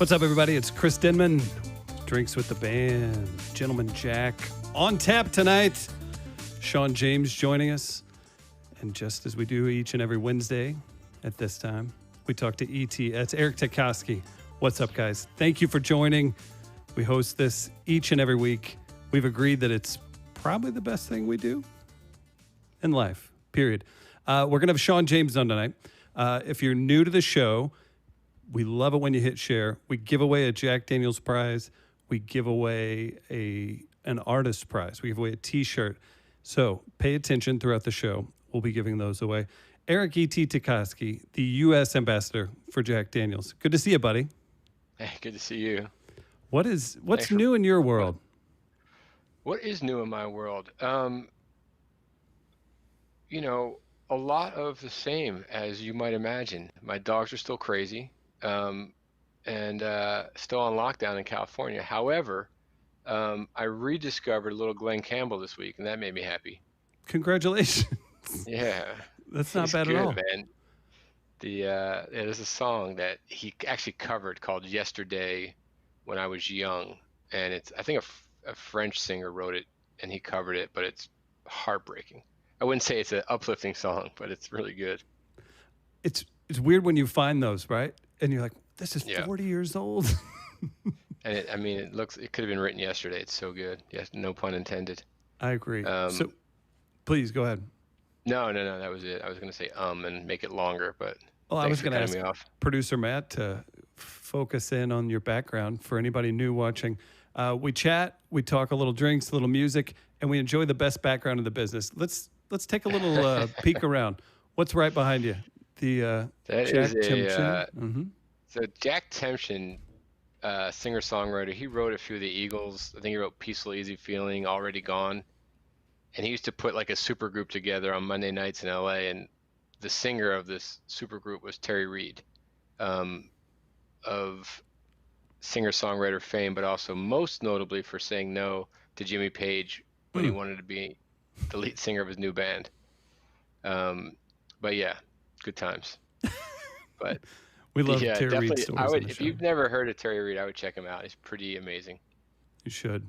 What's up, everybody? It's Chris Denman. Drinks with the band. Gentleman Jack on tap tonight. Shawn James joining us. And just as we do each and every Wednesday at this time, we talk to E.T. That's Eric Tchaikovsky. What's up, guys? Thank you for joining. We host this each and every week. We've agreed that it's probably the best thing we do in life, period. We're going to have Shawn James on tonight. If you're new to the show, we love it when you hit share. We give away a Jack Daniel's prize. We give away an artist prize. We give away a T-shirt. So pay attention throughout the show. We'll be giving those away. Eric E.T. Tchaikovsky, the U.S. ambassador for Jack Daniel's. Good to see you, buddy. Hey, good to see you. What's new in your world? What is new in my world? A lot of the same as you might imagine. My dogs are still crazy. And still on lockdown in California. However, I rediscovered little Glenn Campbell this week, and that made me happy. Congratulations. Yeah. That's not bad good, at all. Man. There's a song that he actually covered called Yesterday When I Was Young. And I think a French singer wrote it, and he covered it, but it's heartbreaking. I wouldn't say it's an uplifting song, but it's really good. It's weird when you find those, right? And you're like, this is 40 years old. And it could have been written yesterday. It's so good. Yes, no pun intended. I agree. So please go ahead. No, that was it. I was going to say and make it longer, but I was going to ask producer Matt to focus in on your background for anybody new watching. We chat, we talk a little drinks, a little music, and we enjoy the best background of the business. Let's take a little peek around. What's right behind you? The Jack Tempchin. So Jack Tempchin, singer-songwriter, he wrote a few of the Eagles. I think he wrote Peaceful Easy Feeling, Already Gone. And he used to put like a super group together on Monday nights in LA. And the singer of this super group was Terry Reid, of singer-songwriter fame, but also most notably for saying no to Jimmy Page when he wanted to be the lead singer of his new band. But yeah, good times. But we love Terry Reid stories. If you've never heard of Terry Reid, I would check him out. He's pretty amazing. You should.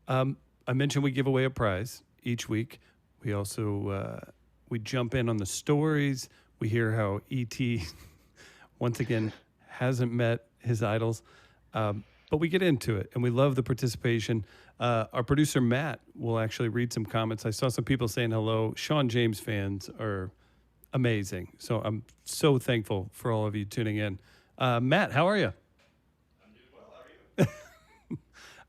I mentioned we give away a prize each week. We also we jump in on the stories. We hear how E.T. once again hasn't met his idols, but we get into it, and we love the participation. Our producer Matt will actually read some comments. I saw some people saying hello. Shawn James fans are amazing. So I'm so thankful for all of you tuning in. Matt, how are you? I'm doing well.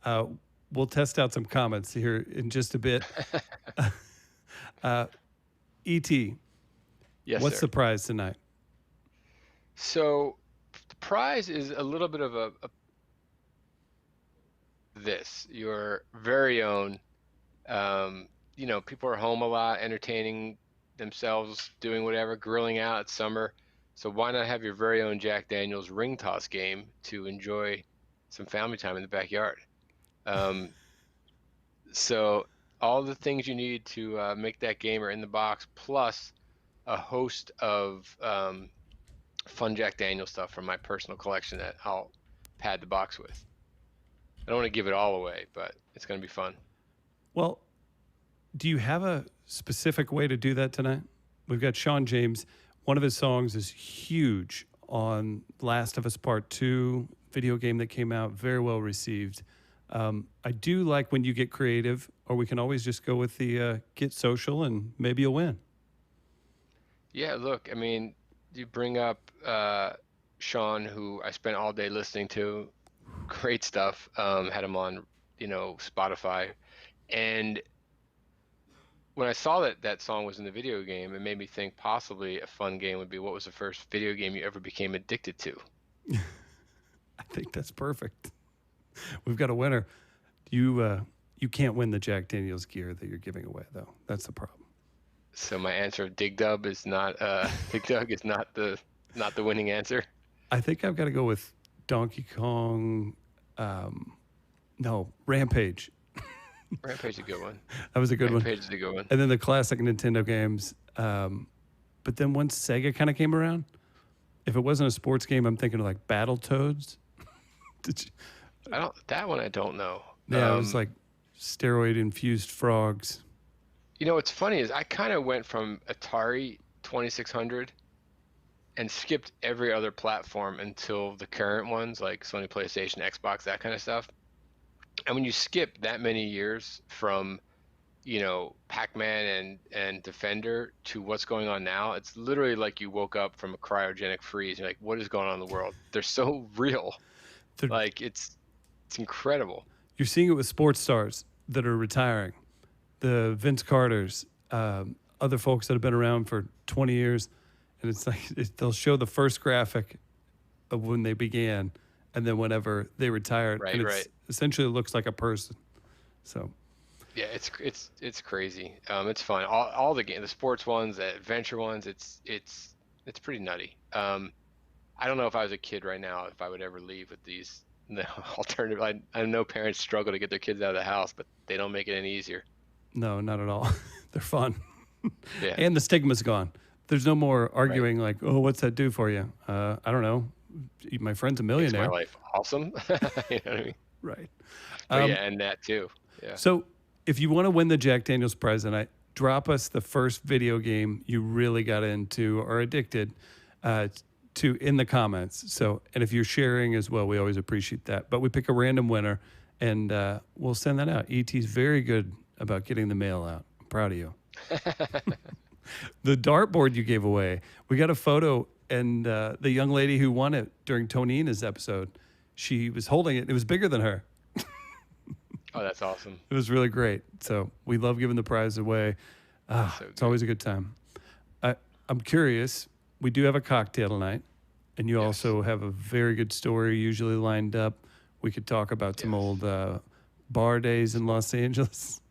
How are you? We'll test out some comments here in just a bit. E.T., yes, what's sir. the prize tonight? So the prize is a little bit of your very own, people are home a lot, entertaining themselves, doing whatever, grilling out. It's summer, so why not have your very own Jack Daniel's ring toss game to enjoy some family time in the backyard? So all the things you need to make that game are in the box, plus a host of fun Jack Daniel's stuff from my personal collection that I'll pad the box with. I don't want to give it all away, but it's going to be fun. Well, do you have a specific way to do that tonight? We've got Shawn James. One of his songs is huge on Last of Us Part 2, video game that came out, very well received. I do like when you get creative, or we can always just go with the get social and maybe you'll win. Yeah, look, you bring up Shawn, who I spent all day listening to. Great stuff. Had him on, Spotify. And when I saw that song was in the video game, it made me think possibly a fun game would be, what was the first video game you ever became addicted to? I think that's perfect. We've got a winner. You can't win the Jack Daniel's gear that you're giving away, though. That's the problem. So my answer of Dig Dug is not the winning answer. I think I've got to go with Donkey Kong. No, Rampage. Rampage is a good one. That was a good one. Rampage is a good one. And then the classic Nintendo games. But then once Sega kind of came around, if it wasn't a sports game, I'm thinking of like Battletoads. That one I don't know. Yeah, it was like steroid-infused frogs. What's funny is I kind of went from Atari 2600 and skipped every other platform until the current ones like Sony PlayStation, Xbox, that kind of stuff. And when you skip that many years from Pac-Man and Defender to what's going on now, it's literally like you woke up from a cryogenic freeze. You're like, what is going on in the world? They're so real. Like it's incredible. You're seeing it with sports stars that are retiring, the Vince Carters, other folks that have been around for 20 years, and it's like they'll show the first graphic of when they began, and then whenever they retired, Right, and right. Essentially looks like a person. So. Yeah, it's crazy. It's fun. All the sports ones, the adventure ones, it's pretty nutty. I don't know if I was a kid right now if I would ever leave with these alternative. I know parents struggle to get their kids out of the house, but they don't make it any easier. No, not at all. They're fun. Yeah. And the stigma's gone. There's no more arguing like, oh, what's that do for you? I don't know. My friend's a millionaire. Makes my life awesome. You know what I mean? Right. But yeah, and that too. Yeah. So if you want to win the Jack Daniels prize tonight, drop us the first video game you really got into or addicted to in the comments. So, and if you're sharing as well, we always appreciate that. But we pick a random winner and we'll send that out. ET's very good about getting the mail out. I'm proud of you. The dartboard you gave away, we got a photo, and the young lady who won it during Tonina's episode, she was holding it. It was bigger than her. Oh, that's awesome. It was really great. So we love giving the prize away. It's always a good time. I'm curious. We do have a cocktail tonight, and you also have a very good story usually lined up. We could talk about some old bar days in Los Angeles.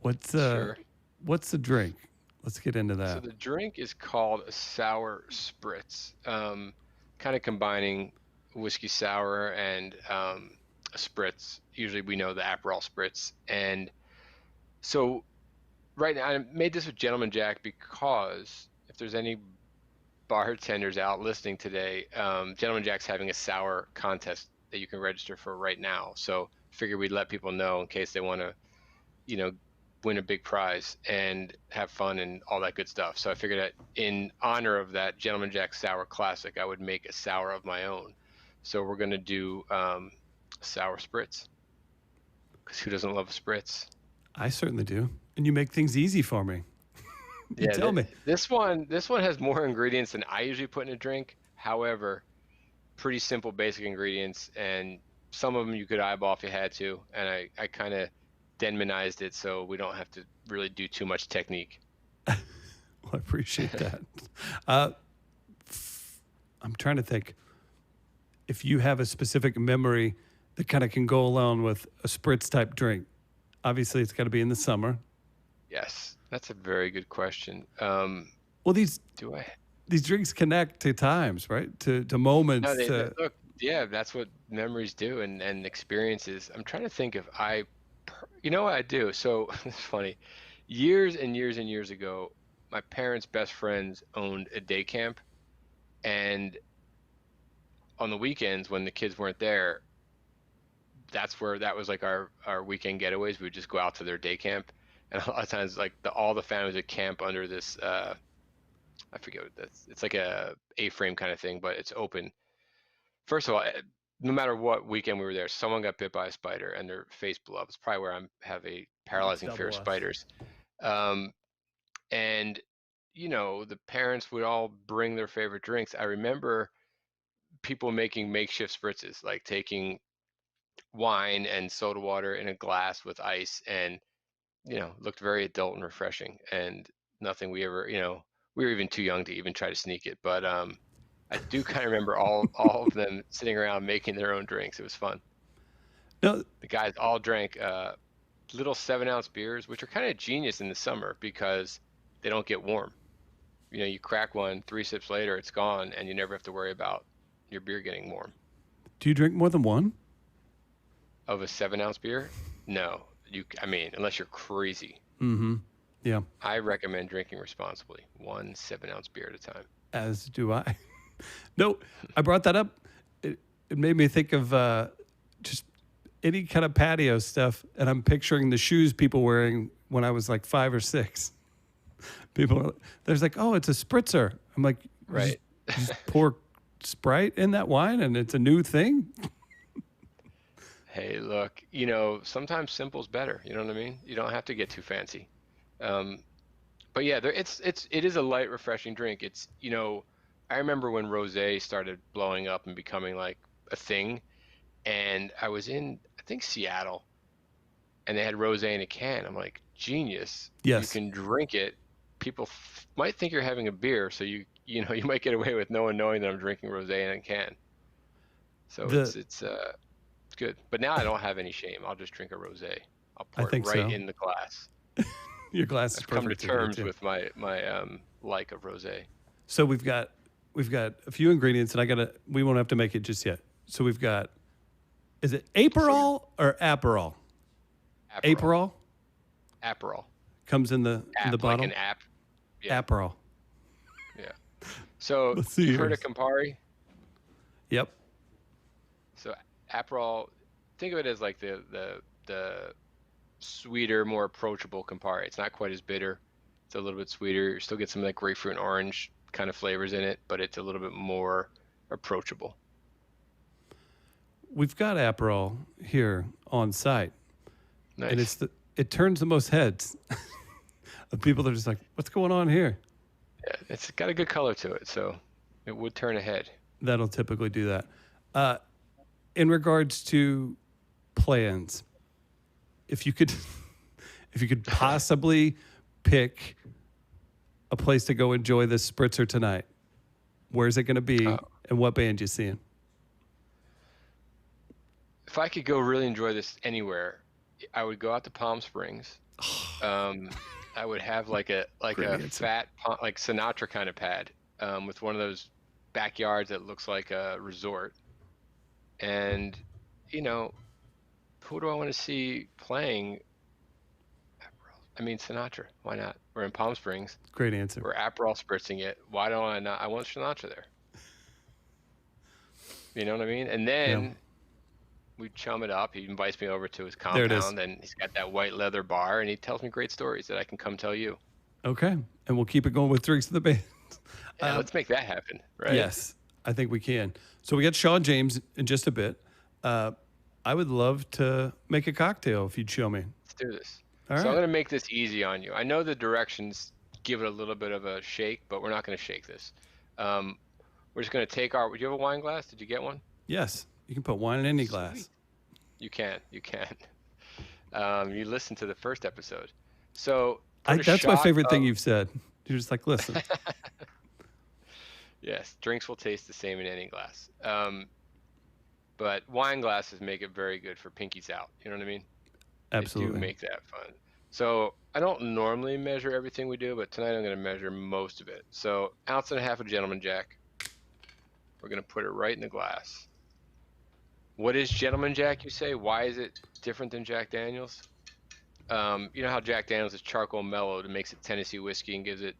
What's the drink? Let's get into that. So the drink is called a sour spritz, kind of combining whiskey sour and a spritz. Usually we know the Aperol spritz. And so right now I made this with Gentleman Jack because if there's any bartenders out listening today, Gentleman Jack's having a sour contest that you can register for right now. So figure we'd let people know in case they want to, win a big prize and have fun and all that good stuff. So I figured that in honor of that Gentleman Jack Sour Classic, I would make a sour of my own. So we're going to do sour spritz. Because who doesn't love a spritz? I certainly do. And you make things easy for me. Tell me. This one has more ingredients than I usually put in a drink. However, pretty simple basic ingredients, and some of them you could eyeball if you had to. And I kind of Denmanized it so we don't have to really do too much technique. Well, I appreciate that. I'm trying to think if you have a specific memory that kind of can go along with a spritz type drink. Obviously, it's got to be in the summer. Yes, that's a very good question. Well, these drinks connect to times, right? To moments. No, look, yeah, that's what memories do and experiences. I'm trying to think if you know what I do? So it's funny. Years and years and years ago, my parents' best friends owned a day camp, and on the weekends when the kids weren't there, that was like our weekend getaways. We would just go out to their day camp, and a lot of times like all the families would camp under this I forget what that's. It's like a A-frame kind of thing, but it's open. First of all, no matter what weekend we were there, someone got bit by a spider and their face blew up. It's probably where I have a paralyzing fear of spiders. And the parents would all bring their favorite drinks. I remember people making makeshift spritzes, like taking wine and soda water in a glass with ice, and looked very adult and refreshing, and nothing we ever, we were even too young to even try to sneak it. But I do kind of remember all of them sitting around making their own drinks. It was fun. No, the guys all drank little 7-ounce beers, which are kind of genius in the summer because they don't get warm. You crack one, 3 sips later, it's gone, and you never have to worry about your beer getting warm. Do you drink more than one? Of a 7-ounce beer? No. Unless you're crazy. Mm-hmm. Yeah. I recommend drinking responsibly. 1 7-ounce beer at a time. As do I. No, I brought that up. It made me think of any kind of patio stuff, and I'm picturing the shoes people wearing when I was like 5 or 6. There's like, oh, it's a spritzer. I'm like, Right. just pour Sprite in that wine, and it's a new thing. Hey, look, sometimes simple's better. You know what I mean? You don't have to get too fancy. Um, but yeah, it is a light, refreshing drink. I remember when rosé started blowing up and becoming like a thing, and I was in, I think, Seattle, and they had rosé in a can. I'm like, genius. You Yes. can drink it. People might think you're having a beer, so you might get away with no one knowing that I'm drinking rosé in a can. So it's good. But now I don't have any shame. I'll just drink a rosé. I'll I pour it think right so. in the glass. Your glass is I've come to perfect today, terms too. with my like of rosé. So we've got a few ingredients, and we won't have to make it just yet. So we've got, is it Aperol or Aperol? Aperol Aperol. comes in the bottle. Like an app. Yeah. Aperol. Yeah. So Let's see you've heard yours. of Campari? Yep. So Aperol, think of it as like the sweeter, more approachable Campari. It's not quite as bitter. It's a little bit sweeter. You still get some like grapefruit and orange kind of flavors in it, but it's a little bit more approachable. We've got Aperol here on site, Nice. and it turns the most heads of people that are just like, what's going on here? Yeah, it's got a good color to it, so it would turn a head. That'll typically do that. In regards to plans, if you could possibly pick a place to go enjoy this spritzer tonight, where's it going to be, and what band you seeing? If I could go really enjoy this anywhere, I would go out to Palm Springs. I would have like a fat like Sinatra kind of pad with one of those backyards that looks like a resort. And who do I want to see playing? I mean, Sinatra. Why not? We're in Palm Springs. Great answer. We're Aperol spritzing it. Why don't I not? I want Sinatra there. You know what I mean? And then we chum it up. He invites me over to his There it is. compound, and he's got that white leather bar, and he tells me great stories that I can come tell you. Okay, and we'll keep it going with drinks of the band. Yeah, let's make that happen, right? Yes, I think we can. So we got Shawn James in just a bit. I would love to make a cocktail if you'd show me. Let's do this. All So right. I'm going to make this easy on you. I know the directions give it a little bit of a shake, but we're not going to shake this. We're just going to take do you have a wine glass? Did you get one? Yes, you can put wine in any glass. You can. You listened to the first episode. So That's my favorite thing you've said. You're just like, listen. Yes, drinks will taste the same in any glass. But wine glasses make it very good for pinkies out. You know what I mean? Absolutely. They do make that fun. So I don't normally measure everything we do, but tonight I'm going to measure most of it. So 1.5 ounces of Gentleman Jack. We're going to put it right in the glass. What is Gentleman Jack, you say? Why is it different than Jack Daniels? You know how Jack Daniels is charcoal mellowed and makes it Tennessee whiskey and gives it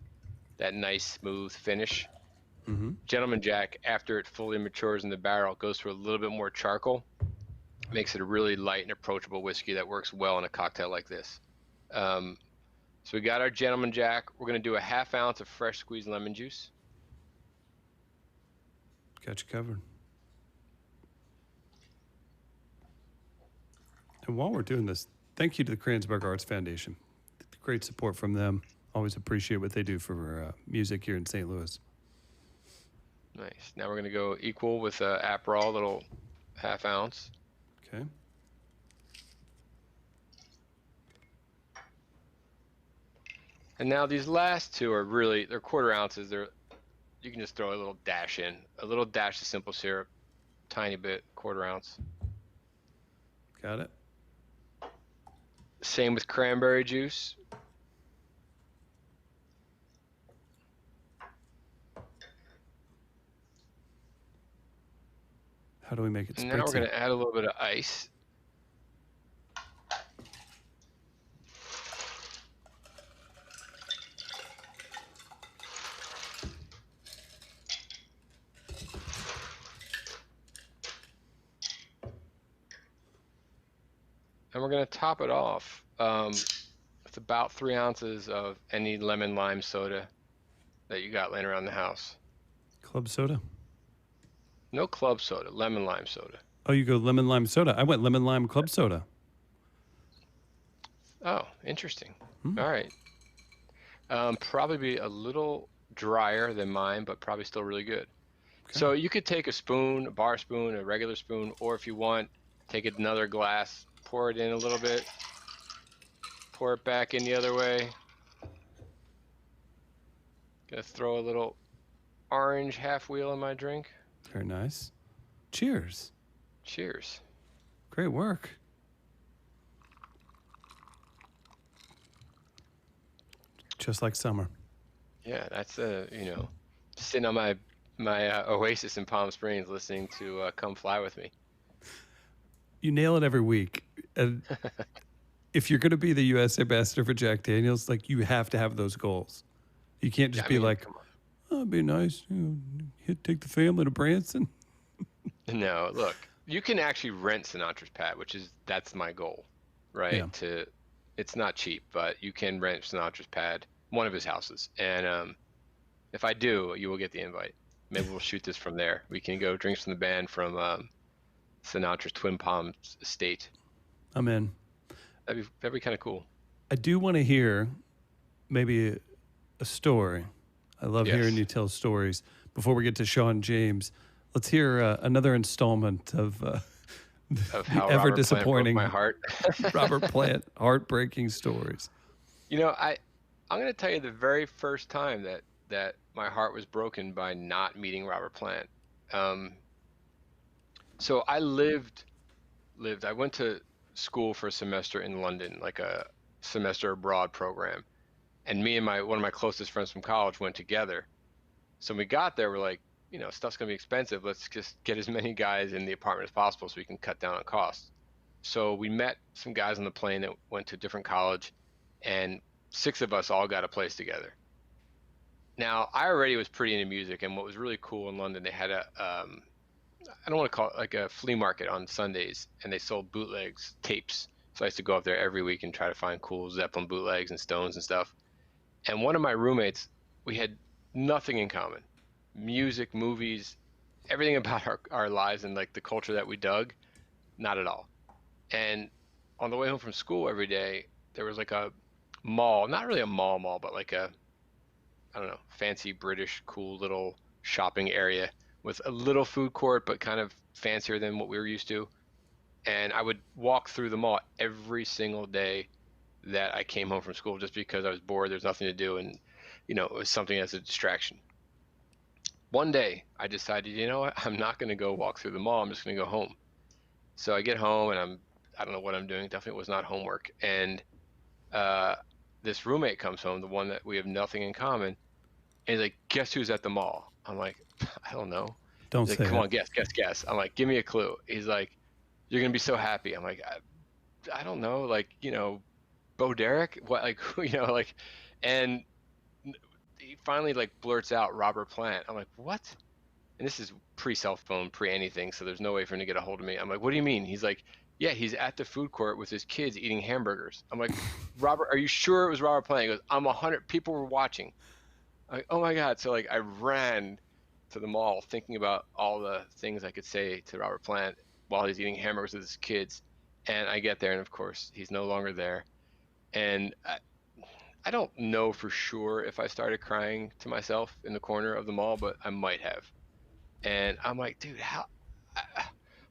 that nice smooth finish? Mm-hmm. Gentleman Jack, after it fully matures in the barrel, goes through a little bit more charcoal. Makes it a really light and approachable whiskey that works well in a cocktail like this. So we got our Gentleman Jack. We're going to do a 1/2 ounce of fresh squeezed lemon juice. Got you covered. And while we're doing this, thank you to the Kransberg Arts Foundation. Great support from them. Always appreciate what they do for music here in St. Louis. Nice. Now we're going to go equal with Aperol, little 1/2 ounce. Okay. And now these last two are really, they're 1/4 ounces. You can just throw a little dash in. A little dash of simple syrup, tiny bit, 1/4 ounce. Got it. Same with cranberry juice. How do we make it And now we're spritzy? going to add a little bit of ice. And we're gonna top it off with about 3 ounces of any lemon lime soda that you got laying around the house. Club soda. No club soda, lemon lime soda. Oh, you go lemon lime soda. I went lemon lime club soda. Oh, interesting. Hmm. All right. Probably be a little drier than mine, but probably still really good. Okay. So you could take a spoon, a bar spoon, a regular spoon, or if you want, take another glass, pour it in a little bit, pour it back in the other way. Gonna throw a little orange half wheel in my drink. Very nice. Cheers. Cheers. Great work. Just like summer. Yeah, that's sitting on my Oasis in Palm Springs, listening to "Come Fly with Me." You nail it every week. And if you're going to be the U.S. ambassador for Jack Daniels, like you have to have those goals. You can't just I be mean, like, come oh, it'd be nice, take the family to Branson. on. No, look, you can actually rent Sinatra's pad, that's my goal, right? Yeah. It's not cheap, but you can rent Sinatra's pad, one of his houses, and if I do, you will get the invite. Maybe we'll shoot this from there. We can go drinks from the band from Sinatra's Twin Palms estate. I'm in. That'd be kind of cool. I do want to hear maybe a story. I love Yes. hearing you tell stories. Before we get to Shawn James, let's hear another installment of Of the how ever Robert Plant broke disappointing my heart. Robert Plant heartbreaking stories. I'm going to tell you the very first time that my heart was broken by not meeting Robert Plant. So I I went to school for a semester in London, like a semester abroad program. And me and one of my closest friends from college went together. So when we got there, we're like, stuff's going to be expensive. Let's just get as many guys in the apartment as possible so we can cut down on costs. So we met some guys on the plane that went to a different college, and 6 of us all got a place together. Now, I already was pretty into music, and what was really cool in London, they had I don't want to call it like a flea market on Sundays, and they sold bootlegs, tapes. So I used to go up there every week and try to find cool Zeppelin bootlegs and Stones and stuff. And one of my roommates, we had nothing in common. Music, movies, everything about our lives and like the culture that we dug, not at all. And on the way home from school every day, there was like a mall, not really a mall, but like I don't know, fancy British, cool little shopping area with a little food court, but kind of fancier than what we were used to. And I would walk through the mall every single day that I came home from school just because I was bored. There's nothing to do. And, it was something as a distraction. One day I decided, you know what? I'm not going to go walk through the mall. I'm just going to go home. So I get home and I don't know what I'm doing. Definitely was not homework. And this roommate comes home, the one that we have nothing in common. And he's like, guess who's at the mall? I'm like, I don't know. Don't He's say like, come it. on, guess. I'm like, give me a clue. He's like, you're going to be so happy. I'm like, I don't know. Like, Bo Derek? What, like, like, and he finally like blurts out Robert Plant. I'm like, what? And this is pre-cell phone, pre-anything, so there's no way for him to get a hold of me. I'm like, what do you mean? He's like, yeah, he's at the food court with his kids eating hamburgers. I'm like, Robert, are you sure it was Robert Plant? He goes, I'm 100. People were watching. I'm like, oh my God. So like I ran to the mall thinking about all the things I could say to Robert Plant while he's eating hamburgers with his kids. And I get there, and of course, he's no longer there. And I don't know for sure if I started crying to myself in the corner of the mall, but I might have. And I'm like, dude, how?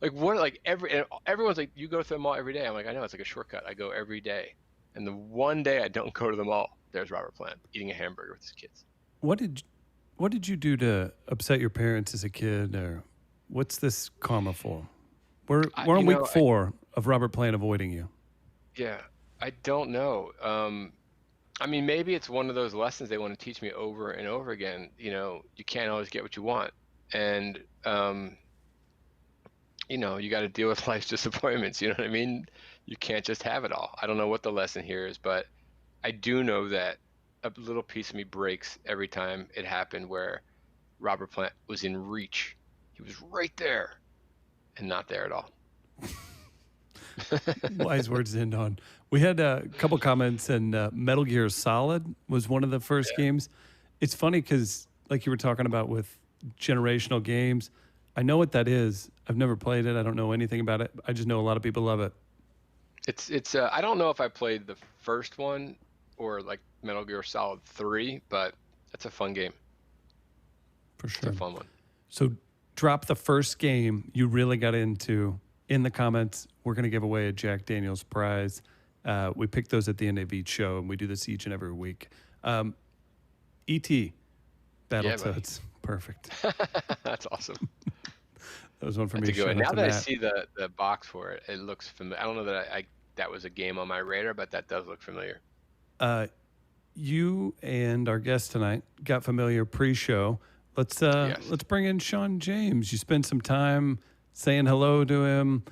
Like what? Like everyone's like, you go to the mall every day. I'm like, I know, it's like a shortcut. I go every day, and the one day I don't go to the mall, there's Robert Plant eating a hamburger with his kids. What did you do to upset your parents as a kid, or what's this karma for? We're on week 4 of Robert Plant avoiding you. Yeah, I don't know. I mean, maybe it's one of those lessons they want to teach me over and over again. You can't always get what you want, and you got to deal with life's disappointments. You know what I mean? You can't just have it all. I don't know what the lesson here is, but I do know that a little piece of me breaks every time it happened where Robert Plant was in reach. He was right there and not there at all. Wise words to end on. We had a couple comments, and Metal Gear Solid was one of the first games. It's funny because, like you were talking about with generational games, I know what that is. I've never played it. I don't know anything about it. I just know a lot of people love it. It's I don't know if I played the first one or like Metal Gear Solid 3, but it's a fun game. For sure. It's a fun one. So drop the first game you really got into in the comments. We're going to give away a Jack Daniels prize. We pick those at the end of each show, and we do this each and every week. E.T. Battletoads. Perfect. That's awesome. That was one for me. Now that I see the box for it, it looks familiar. I don't know that that was a game on my radar, but that does look familiar. You and our guest tonight got familiar pre-show. Let's bring in Shawn James. You spent some time saying hello to him.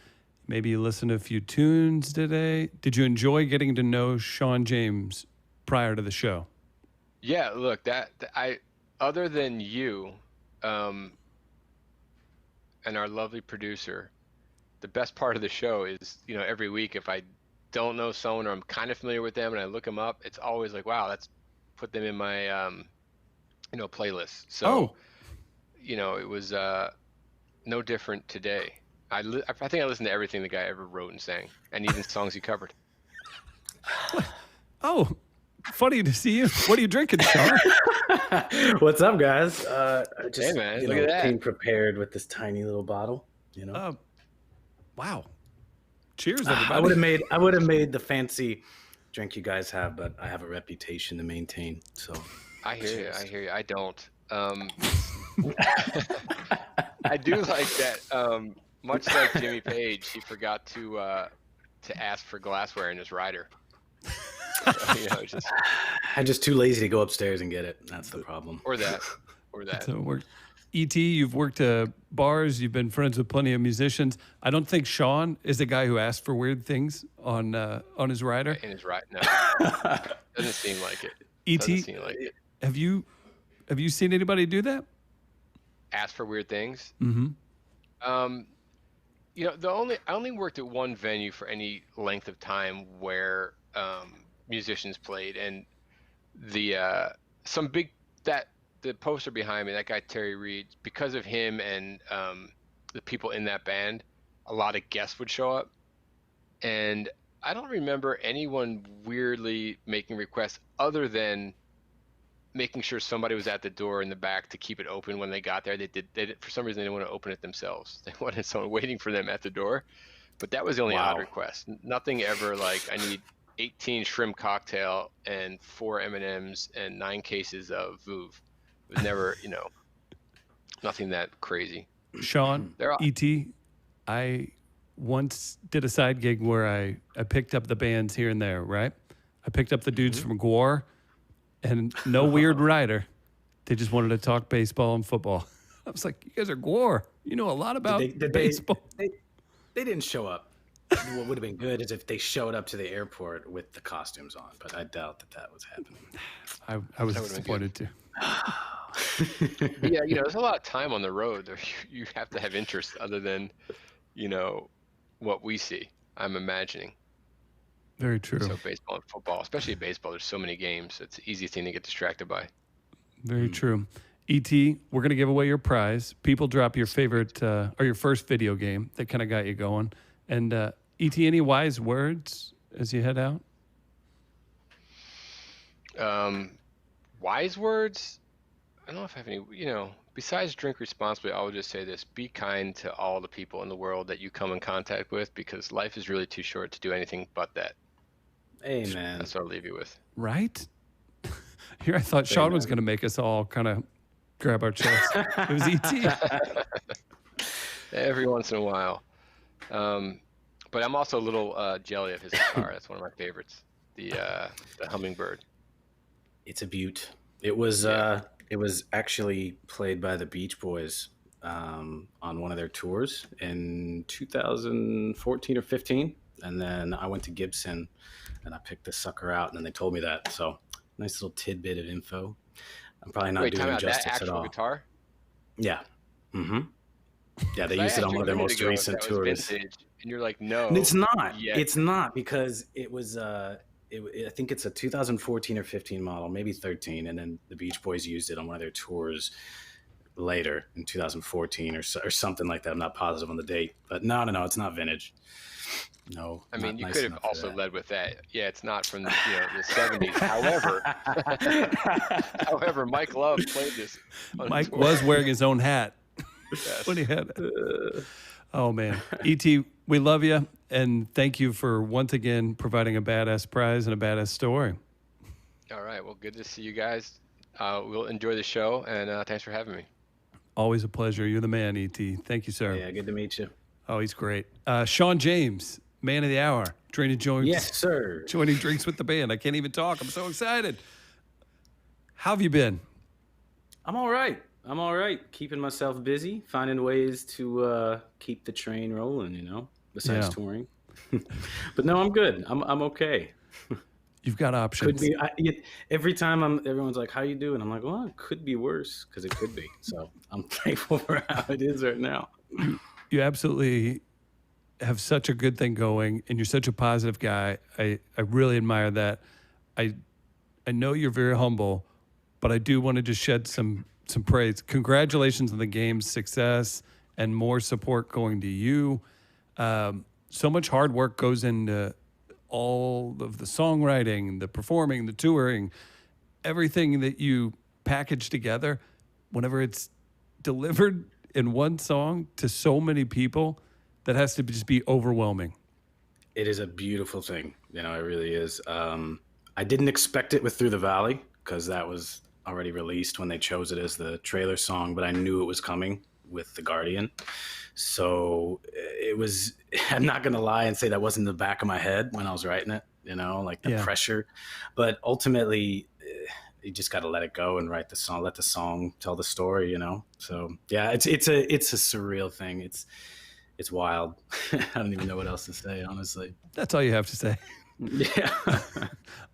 Maybe you listened to a few tunes today. Did you enjoy getting to know Shawn James prior to the show? Yeah, look, other than you, and our lovely producer, the best part of the show is, every week if I don't know someone or I'm kind of familiar with them and I look them up, it's always like, wow, let's put them in my, playlist. So, it was no different today. I think I listened to everything the guy ever wrote and sang, and even songs he covered. Oh, funny to see you. What are you drinking, Shawn? What's up, guys? I just hey, man, look at that. Came prepared with this tiny little bottle. Wow. Cheers, everybody. I would have made the fancy drink you guys have, but I have a reputation to maintain. So I hear you. I don't. I do like that. Much like Jimmy Page, he forgot to ask for glassware in his rider. I'm just too lazy to go upstairs and get it. That's the problem. Or that. So E.T., you've worked bars. You've been friends with plenty of musicians. I don't think Shawn is the guy who asked for weird things on his rider. In his rider, no. Doesn't seem like it. E.T., have you seen anybody do that? Ask for weird things? Mm-hmm. I only worked at one venue for any length of time where musicians played, and the poster behind me, that guy Terry Reed, because of him and the people in that band, a lot of guests would show up, and I don't remember anyone weirdly making requests other than making sure somebody was at the door in the back to keep it open when they got there. They did for some reason, they didn't want to open it themselves. They wanted someone waiting for them at the door, but that was the only odd request. Nothing ever like, I need 18 shrimp cocktail and 4 M&Ms and 9 cases of Vouv. It was never, nothing that crazy. Shawn, E.T., I once did a side gig where I picked up the bands here and there, right? I picked up the dudes from Gwar, and no weird rider. They just wanted to talk baseball and football. I was like, you guys are Gwar. You know a lot about baseball. They didn't show up. What would have been good is if they showed up to the airport with the costumes on, but I doubt that was happening. I was disappointed too. Yeah, there's a lot of time on the road. You have to have interest other than, what we see, I'm imagining. Very true. So baseball and football, especially baseball, there's so many games. It's the easiest thing to get distracted by. Very true. E.T., we're going to give away your prize. People drop your favorite or your first video game that kind of got you going. And E.T., any wise words as you head out? Wise words? I don't know if I have any, besides drink responsibly, I will just say this: be kind to all the people in the world that you come in contact with, because life is really too short to do anything but that. Amen. That's what I'll leave you with. Right? Here I thought Shawn was going to make us all kind of grab our chest. It was E.T. Every once in a while. But I'm also a little jelly of his guitar. That's one of my favorites. The Hummingbird. It's a beaut. It was actually played by the Beach Boys on one of their tours in 2014 or 15. And then I went to Gibson and I picked this sucker out, and then they told me that. So nice little tidbit of info. I'm probably not doing it justice at all. Guitar? Yeah. Mm-hmm. Yeah, they used it on one of their most recent tours. And you're like, no, And it's not. yet. It's not, because it was. I think it's a 2014 or 15 model, maybe 13, and then the Beach Boys used it on one of their tours later in 2014 or something like that. I'm not positive on the date, but no, it's not vintage. No, I mean, you nice could have enough for also that. led with that. Yeah, it's not from the 70s. However, Mike Love played this. On Mike tour. was wearing his own hat Yes. when he had it. Oh, man. E.T., we love you, and thank you for once again providing a badass prize and a badass story. All right. Well, good to see you guys. We'll enjoy the show, and thanks for having me. Always a pleasure. You're the man, E.T. Thank you, sir. Yeah, good to meet you. Oh, he's great. Shawn James, man of the hour, joining Yes, sir. joining Drinks with the Band. I can't even talk. I'm so excited. How have you been? I'm all right. Keeping myself busy, finding ways to keep the train rolling, besides Yeah. touring. But no, I'm good. I'm okay. You've got options. Could be. Every time everyone's like, "How you doing?" I'm like, "Well, it could be worse," because it could be. So I'm thankful for how it is right now. You absolutely have such a good thing going, and you're such a positive guy. I really admire that. I know you're very humble, but I do want to just shed some praise. Congratulations on the game's success and more support going to you. So much hard work goes into all of the songwriting, the performing, the touring, everything that you package together. Whenever it's delivered in one song to so many people, that has to just be overwhelming. It is a beautiful thing. It really is. I didn't expect it with Through the Valley, because that was already released when they chose it as the trailer song, but I knew it was coming with The Guardian. So it was, I'm not going to lie and say that wasn't in the back of my head when I was writing it, like the pressure. But ultimately, you just got to let it go and write the song, let the song tell the story, So yeah, it's a surreal thing. It's wild. I don't even know what else to say, honestly. That's all you have to say. Yeah.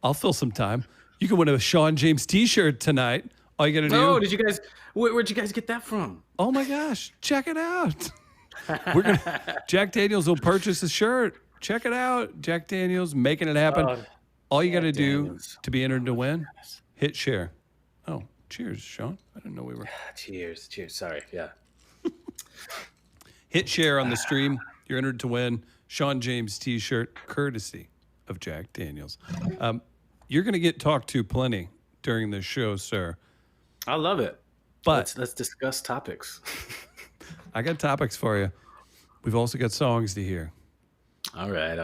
I'll fill some time. You can win a Shawn James t-shirt tonight. All you got to do. Oh, did you guys, where'd you guys get that from? Oh my gosh, check it out. Jack Daniels will purchase a shirt. Check it out. Jack Daniels making it happen. All you got to do to be entered to win, hit share. Oh, cheers, Shawn. I didn't know we were. Cheers. Sorry. Yeah. Hit share on the stream. You're entered to win Shawn James t-shirt, courtesy of Jack Daniels. You're going to get talked to plenty during this show, sir. I love it. But let's discuss topics. I got topics for you. We've also got songs to hear. All right.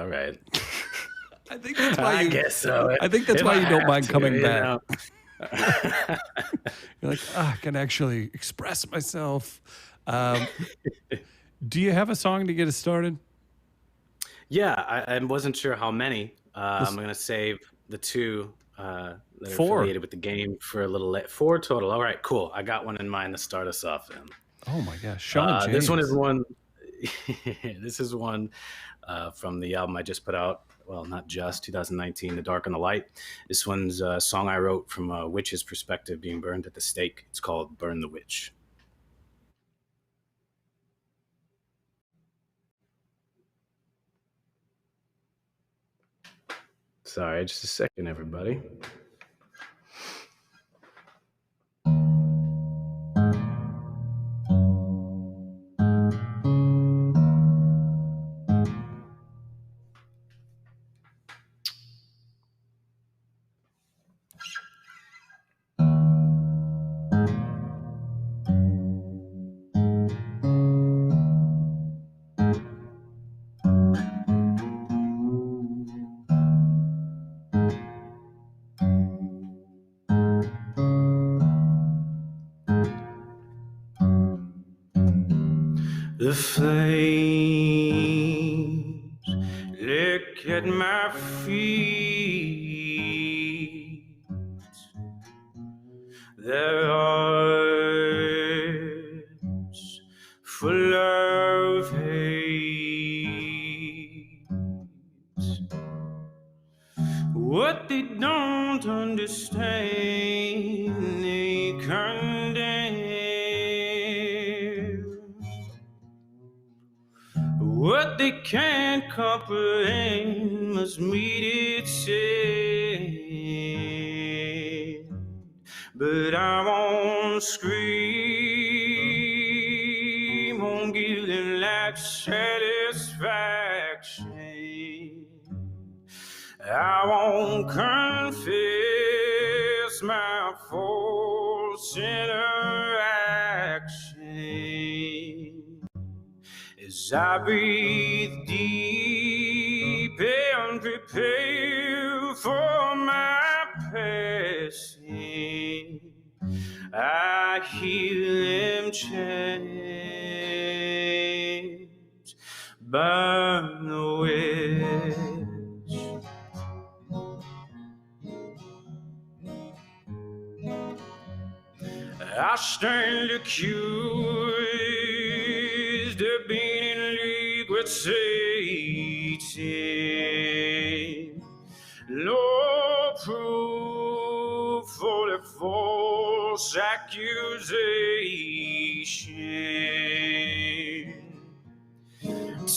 I think that's why I guess so. I think that's why you don't mind coming back. know. You're like, I can actually express myself. Do you have a song to get us started? Yeah, I wasn't sure how many. I'm going to save the two that are 4 affiliated with the game for a little late. 4 total. All right, cool. I got one in mind to start us off then. Oh my gosh, Shawn James. This one is one. This is one from the album I just put out. Well, not just 2019, The Dark and the Light. This one's a song I wrote from a witch's perspective, being burned at the stake. It's called "Burn the Witch." Sorry, just a second, everybody. The flames lick at my feet. Their eyes full of hate. What they don't understand, they condemn. What what they can't comprehend must meet its end. But I won't scream, won't give them that satisfaction. I won't confess my false interaction. As I breathe deep and prepare for my passing, I hear them chant, burn the witch. I stand accused of being in league with Satan. No proof for the false accusation.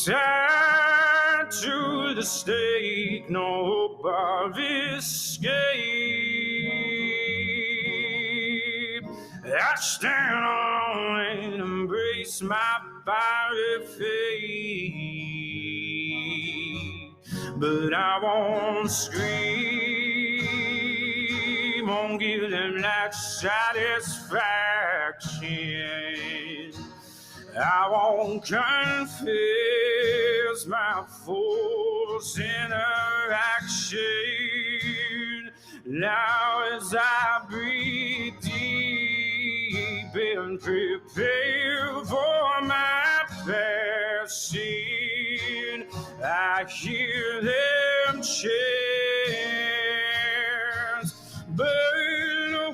Tied to the stake, no hope of escape. I stand alone and embrace my fiery fate. But I won't scream, won't give them that satisfaction. I won't confess my false interaction. Now as I breathe deep and prepare for my passing, I hear them chant, burn the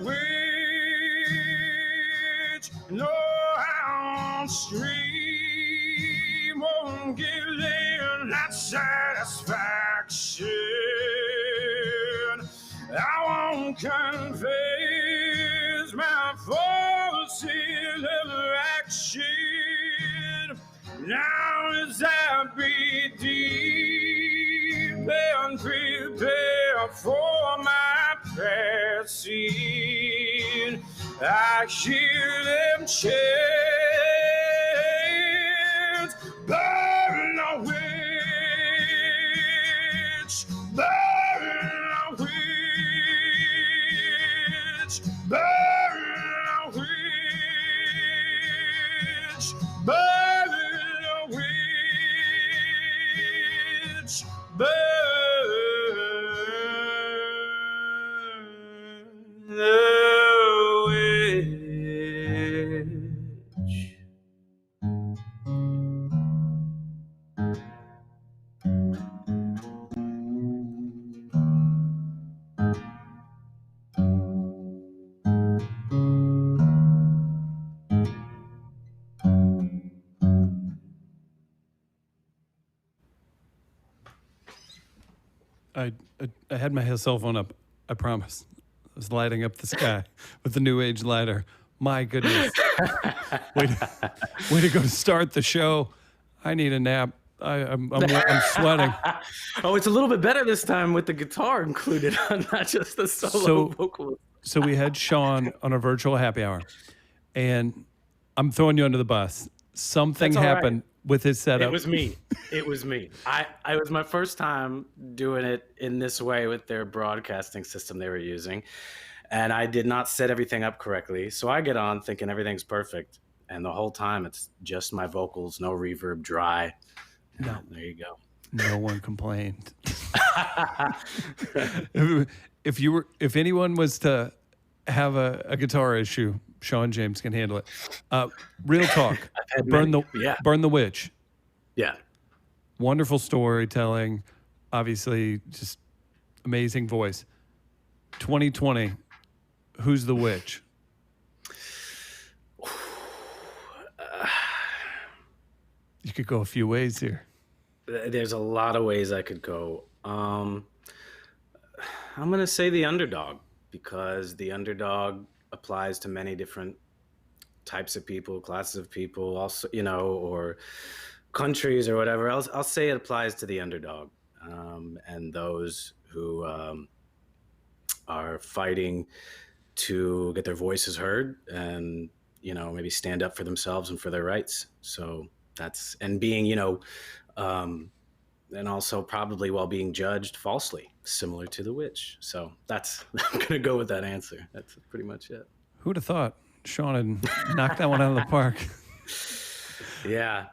witch. No, I won't scream, won't give them that satisfaction. I won't confess my false interaction. Now as I breathe deep and prepare for my passing, I hear them chant, burn the witch, burn the witch, burn the witch, burn the witch, burn the witch. I had my cell phone up. I promise. I was lighting up the sky with the New Age lighter. My goodness. way to go to start the show. I need a nap. I'm sweating. Oh, it's a little bit better this time with the guitar included, not just the solo vocal. So we had Shawn on a virtual happy hour, and I'm throwing you under the bus. Something happened with his setup. It was me. It was me. I was my first time doing it in this way with their broadcasting system they were using, and I did not set everything up correctly. So I get on thinking everything's perfect, and the whole time it's just my vocals, no reverb, dry. No, there you go. No one complained. If anyone was to have a guitar issue, Shawn James can handle it. Real talk. Burn the witch. Yeah. Wonderful storytelling. Obviously, just amazing voice. 2020. Who's the witch? You could go a few ways here. There's a lot of ways I could go. I'm going to say the underdog, because the underdog applies to many different types of people, classes of people, also, or countries or whatever, I'll say it applies to the underdog, and those who are fighting to get their voices heard and, maybe stand up for themselves and for their rights. So that's, and being, and also probably while being judged falsely, similar to the witch. So that's, I'm going to go with that answer. That's pretty much it. Who'd have thought Shawn had knocked that one out of the park? Yeah.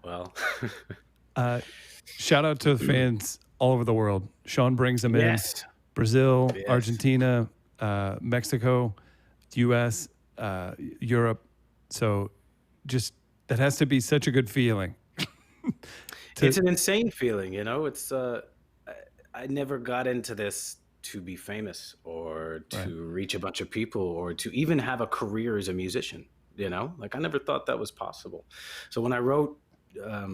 Well, shout out to the fans all over the world. Shawn brings them yes. in. Brazil, Yes. Argentina, Mexico, US, Europe. So just that has to be such a good feeling. It's an insane feeling, it's I never got into this to be famous or to reach a bunch of people or to even have a career as a musician, like I never thought that was possible. So when I wrote a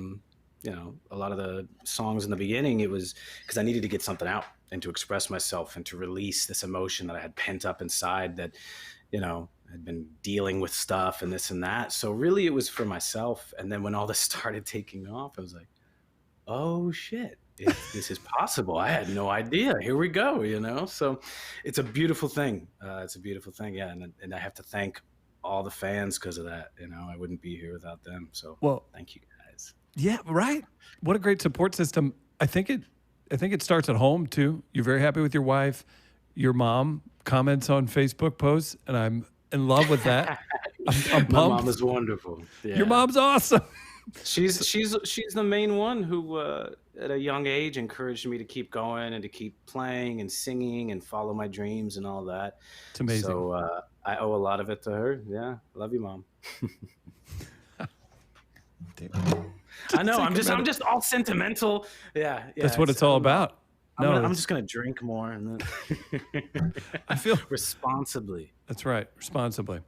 lot of the songs in the beginning, it was because I needed to get something out and to express myself and to release this emotion that I had pent up inside that, had been dealing with stuff and this and that. So really it was for myself. And then when all this started taking off, I was like, oh shit, this is possible. I had no idea. Here we go, So it's a beautiful thing. Yeah. And I have to thank all the fans because of that. I wouldn't be here without them. So thank you guys. Yeah, right. What a great support system. I think it starts at home too. You're very happy with your wife. Your mom comments on Facebook posts, and I'm in love with that. I'm pumped. My mom is wonderful. Yeah. Your mom's awesome. She's the main one who at a young age encouraged me to keep going and to keep playing and singing and follow my dreams and all that. It's amazing. So I owe a lot of it to her. Yeah, love you, Mom. I know. I'm just all sentimental. Yeah. That's what it's all about. I'm just gonna drink more and then I feel responsibly. That's right, responsibly.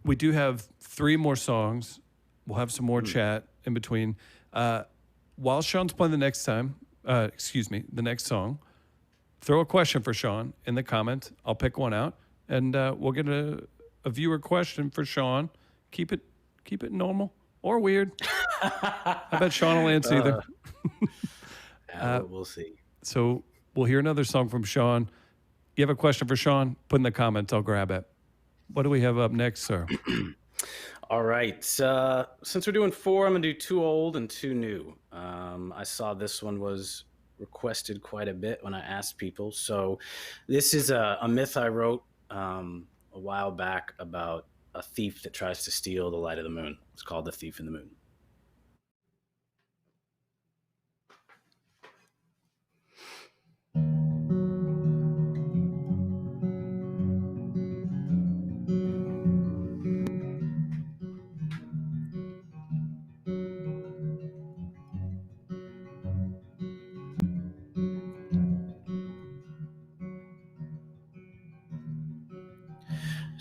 We do have 3 more songs. We'll have some more chat in between. While Shawn's playing the next song, throw a question for Shawn in the comments. I'll pick one out, and we'll get a viewer question for Shawn. Keep it normal or weird. I bet Shawn will answer either. We'll see. So we'll hear another song from Shawn. You have a question for Shawn? Put in the comments. I'll grab it. What do we have up next, sir? All right. Since we're doing 4, I'm going to do 2 old and 2 new. I saw this one was requested quite a bit when I asked people. So this is a myth I wrote a while back about a thief that tries to steal the light of the moon. It's called The Thief in the Moon.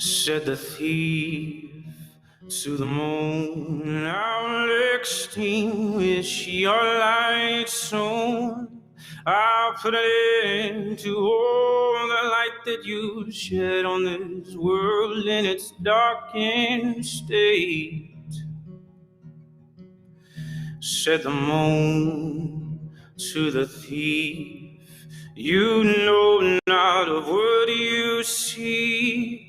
Said the thief to the moon, I'll extinguish your light soon. I'll put an end to all the light that you shed on this world in its darkened state. Said the moon to the thief, you know not of what you seek.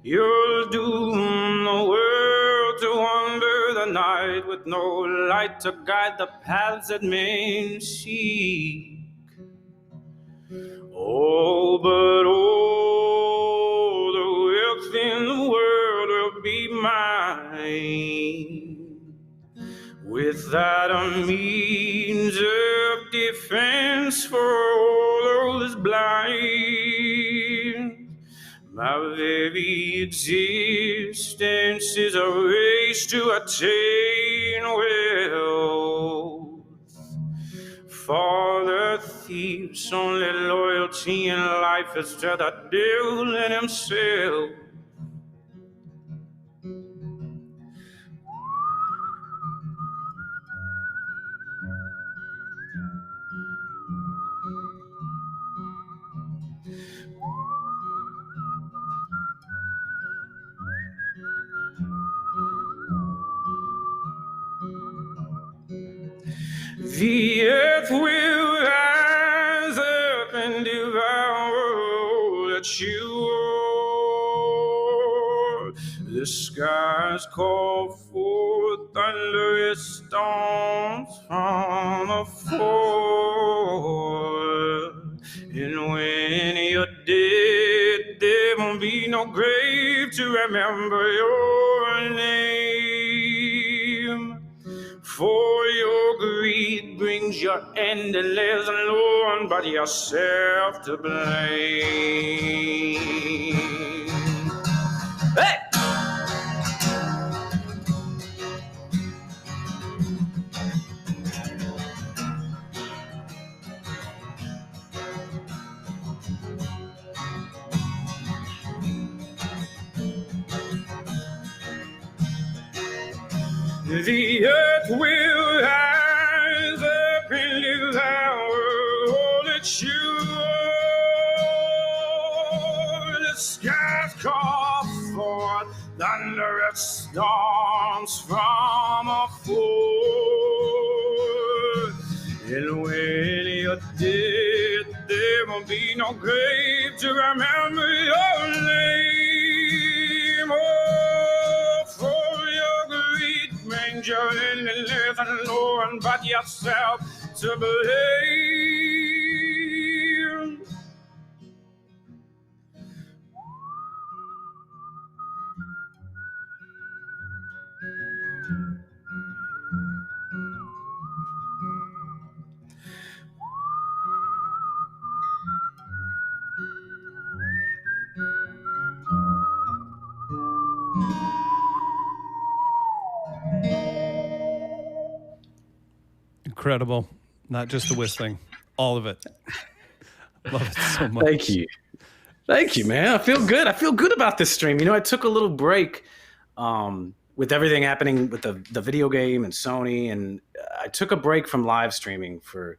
You'll doom the world to wander the night with no light to guide the paths that men seek. Oh, but all the wealth in the world will be mine, without a means of defense for all those blind. My very existence is a race to attain wealth. For the thief's only loyalty in life is to the devil and himself. The earth will rise up and devour that you are. The skies call for thunderous storms from afore. And when you're dead, there won't be no grave to remember your name. For your greed brings your end, and there's no one but yourself to blame. Hey! The earth will rise up in devour all that you are. The skies call forth thunderous storms from afore. And when you're dead, there won't be no grave to remember your name. Oh, for your greed brings your end, and there's no one but yourself to blame. Incredible. Not just the whistling, all of it. Love it so much. Thank you. Thank you, man. I feel good. I feel good about this stream. You know, I took a little break with everything happening with the video game and Sony, and I took a break from live streaming for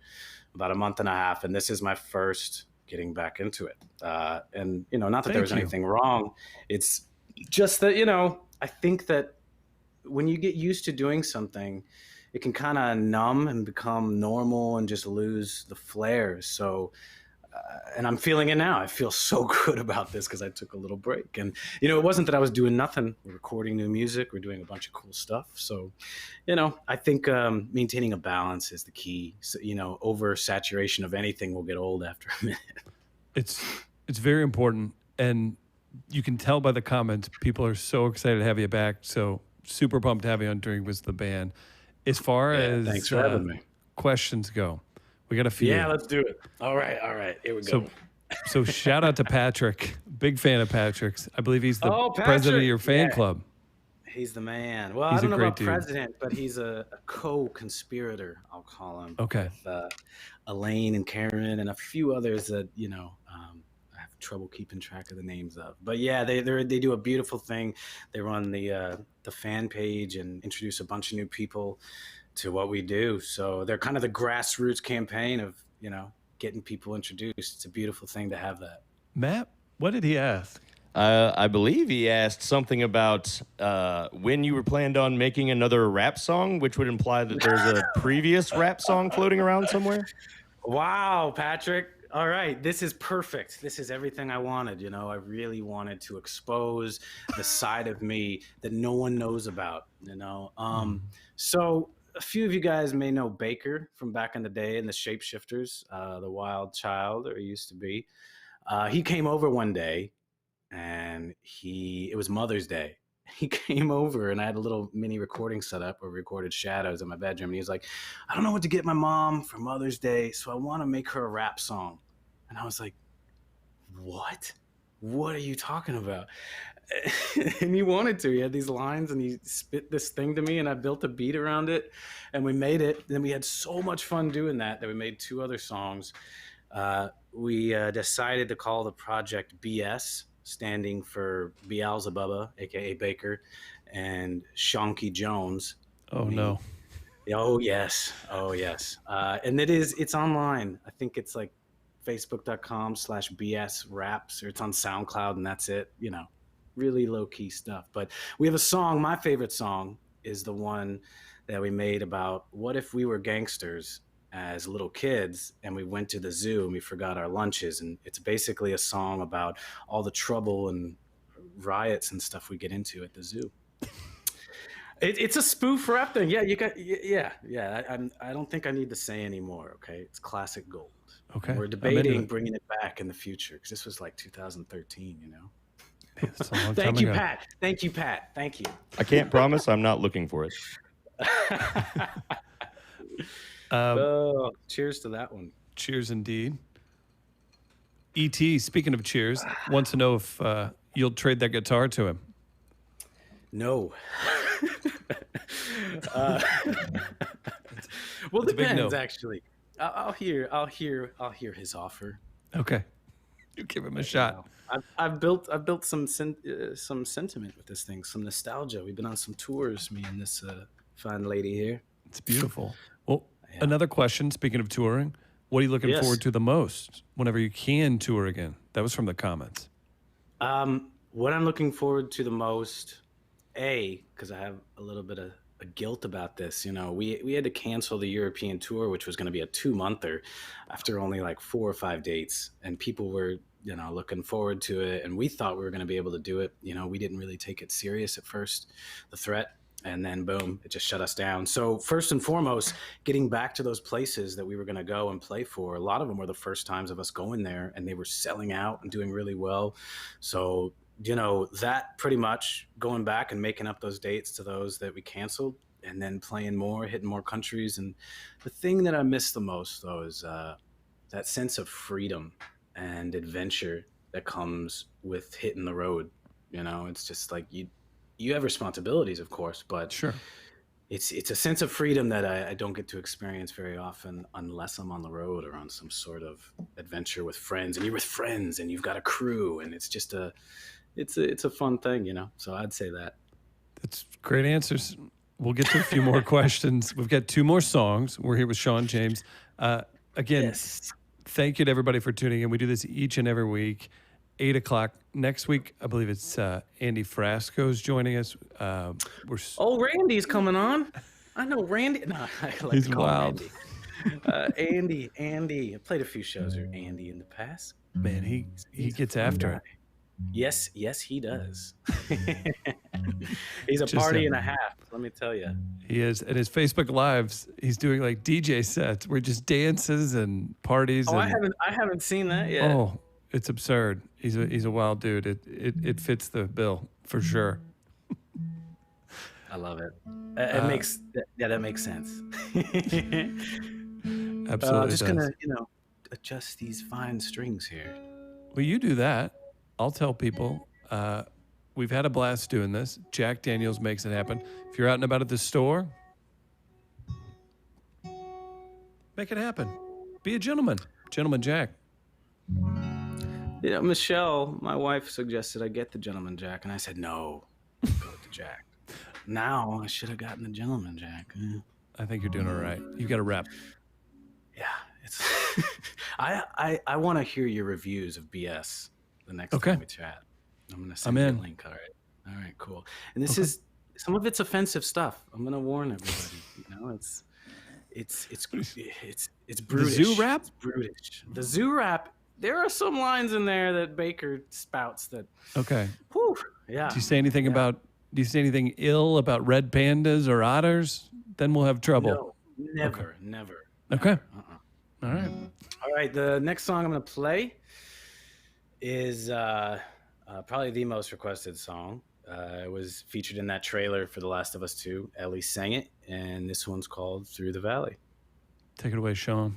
about a month and a half, and this is my first getting back into it. And, you know, not that there was anything wrong. It's just that, you know, I think that when you get used to doing something, it can kind of numb and become normal and just lose the flair. So, and I'm feeling it now. I feel so good about this because I took a little break. And, you know, it wasn't that I was doing nothing. We're recording new music. We're doing a bunch of cool stuff. So, you know, I think maintaining a balance is the key. So, you know, oversaturation of anything will get old after a minute. It's very important. And you can tell by the comments, people are so excited to have you back. So super pumped to have you on Drink with the Band. As far as thanks for having me. Questions go, we got a few. Yeah, let's do it. All right. Here we go. So shout out to Patrick. Big fan of Patrick's. I believe he's the president of your fan club. He's the man. Well, I don't know about president, but he's a co-conspirator, I'll call him. Okay. With Elaine and Karen and a few others that, you know, I have trouble keeping track of the names of. But yeah, they do a beautiful thing. They run the fan page and introduce a bunch of new people to what we do. So they're kind of the grassroots campaign of, you know, getting people introduced. It's a beautiful thing to have that. Matt, what did he ask? I believe he asked something about when you were planned on making another rap song, which would imply that there's a previous rap song floating around somewhere. Wow, Patrick. All right, this is perfect. This is everything I wanted. You know, I really wanted to expose the side of me that no one knows about, you know. So a few of you guys may know Baker from back in the day in the Shapeshifters, the Wild Child, or he used to be. He came over one day, and it was Mother's Day. He came over, and I had a little mini recording set up where we recorded Shadows in my bedroom. And he was like, I don't know what to get my mom for Mother's Day, so I want to make her a rap song. And I was like, what? What are you talking about? And he wanted to. He had these lines, and he spit this thing to me, and I built a beat around it, and we made it. Then we had so much fun doing that we made 2 other songs. We decided to call the project BS, standing for Beelzebubba, aka Baker, and Shonky Jones. Oh, no. Oh yes. And it's online. I think it's like facebook.com/BS raps, or it's on SoundCloud, and that's it. You know, really low key stuff. But we have a song. My favorite song is the one that we made about what if we were gangsters as little kids and we went to the zoo and we forgot our lunches. And it's basically a song about all the trouble and riots and stuff we get into at the zoo. It's a spoof rap thing. Yeah, you got. Yeah. I don't think I need to say anymore. Okay, it's classic gold. Okay. We're I'm into debating it. bringing it back in the future because this was like 2013. You know. Man, that's a long time Thank you, ago. Pat. Thank you, Pat. Thank you. I can't promise I'm not looking for it. Oh, cheers to that one. Cheers indeed. E.T., speaking of cheers, wants to know if you'll trade that guitar to him. No. Well, It's a big depends no. actually. I'll hear his offer. Okay. You give him a shot. I've built some sentiment with this thing, some nostalgia. We've been on some tours, me and this fine lady here. It's beautiful. Well, Yeah. another question, speaking of touring, what are you looking Yes. forward to the most whenever you can tour again? That was from the comments. What I'm looking forward to the most, because I have a little bit of a guilt about this. You know, we had to cancel the European tour, which was going to be a 2-monther after only like 4 or 5 dates. And people were, you know, looking forward to it. And we thought we were going to be able to do it. You know, we didn't really take it serious at first, the threat. And then boom, it just shut us down. So first and foremost, getting back to those places that we were going to go and play for, a lot of them were the first times of us going there, and they were selling out and doing really well. So, you know, that pretty much going back and making up those dates to those that we canceled and then playing more, hitting more countries. And the thing that I miss the most, though, is that sense of freedom and adventure that comes with hitting the road. You know, it's just like you have responsibilities, of course, but Sure. it's a sense of freedom that I don't get to experience very often unless I'm on the road or on some sort of adventure with friends. And you're with friends and you've got a crew, and it's just it's a fun thing, you know. So I'd say that. That's great answers. We'll get to a few more questions. We've got 2 more songs. We're here with Shawn James. Again, Yes. thank you to everybody for tuning in. We do this each and every week, 8 o'clock. Next week, I believe it's Andy Frasco's joining us. Oh, Randy's coming on. I know Randy. No, I like He's to call wild. him Andy. I played a few shows with Andy in the past. Man, he He's a gets fun after guy. it. Yes, he does. He's a Just party him. and a half, let me tell you. He is. At his Facebook Lives, he's doing like DJ sets where just dances and parties. Oh, and, I haven't seen that yet. Oh, it's absurd. He's a wild dude. It fits the bill for sure. I love it. It makes that makes sense. Absolutely just does. gonna adjust these fine strings here. Well, you do that. I'll tell people. We've had a blast doing this. Jack Daniels makes it happen. If you're out and about at the store, make it happen. Be a gentleman. Gentleman Jack. You know, Michelle, my wife, suggested I get the Gentleman Jack, and I said no. Go with the Jack. Now I should have gotten the Gentleman Jack. I think you're doing all right. You got a rep. Yeah, it's. I want to hear your reviews of BS the next Okay. time we chat. I'm gonna send I'm you in. a link. All right, cool. And this is some of it's offensive stuff. I'm gonna warn everybody. You know, it's brutish. zoo rap? It's brutish. The zoo rap. There are some lines in there that Baker spouts that. Okay. Whew, yeah. Do you say anything about? Do you say anything ill about red pandas or otters? Then we'll have trouble. No, never. Okay. Uh-uh. All right. All right, the next song I'm going to play is probably the most requested song. It was featured in that trailer for The Last of Us 2. Ellie sang it, and this one's called Through the Valley. Take it away, Shawn.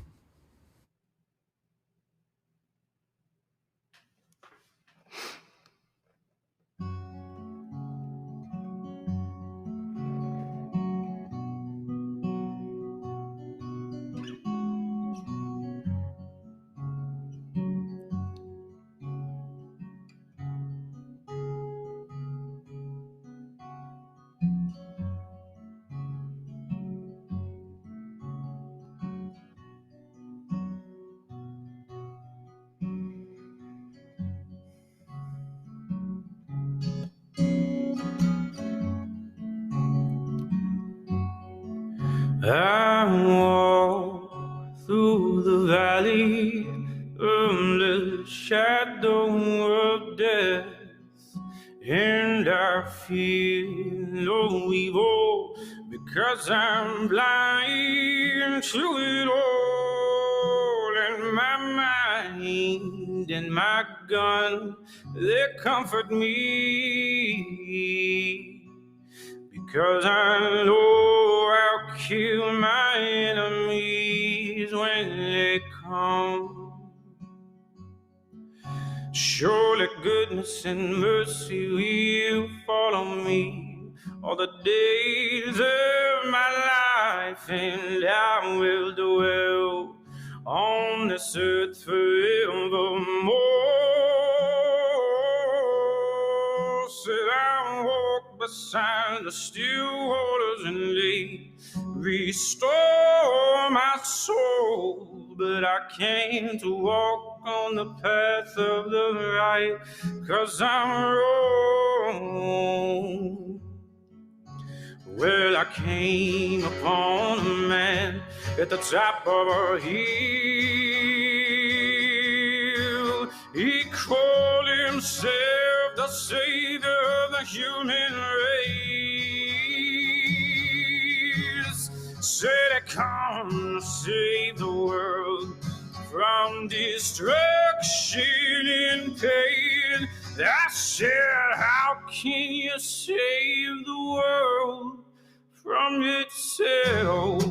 valley of the shadow of death, and I feel no evil because I'm blind to it all. And my mind and my gun, they comfort me. Because I know I'll kill my enemies when they come. Surely goodness and mercy will follow me all the days of my life, and I will dwell on this earth forevermore. Said I walk beside the still waters and they restore my soul, but I came to walk on the path of the right, 'cause I'm wrong. Well, I came upon a man at the top of a hill. He called himself the savior of the human race. Said he come to save the world from destruction and pain. I said, how can you save the world from itself?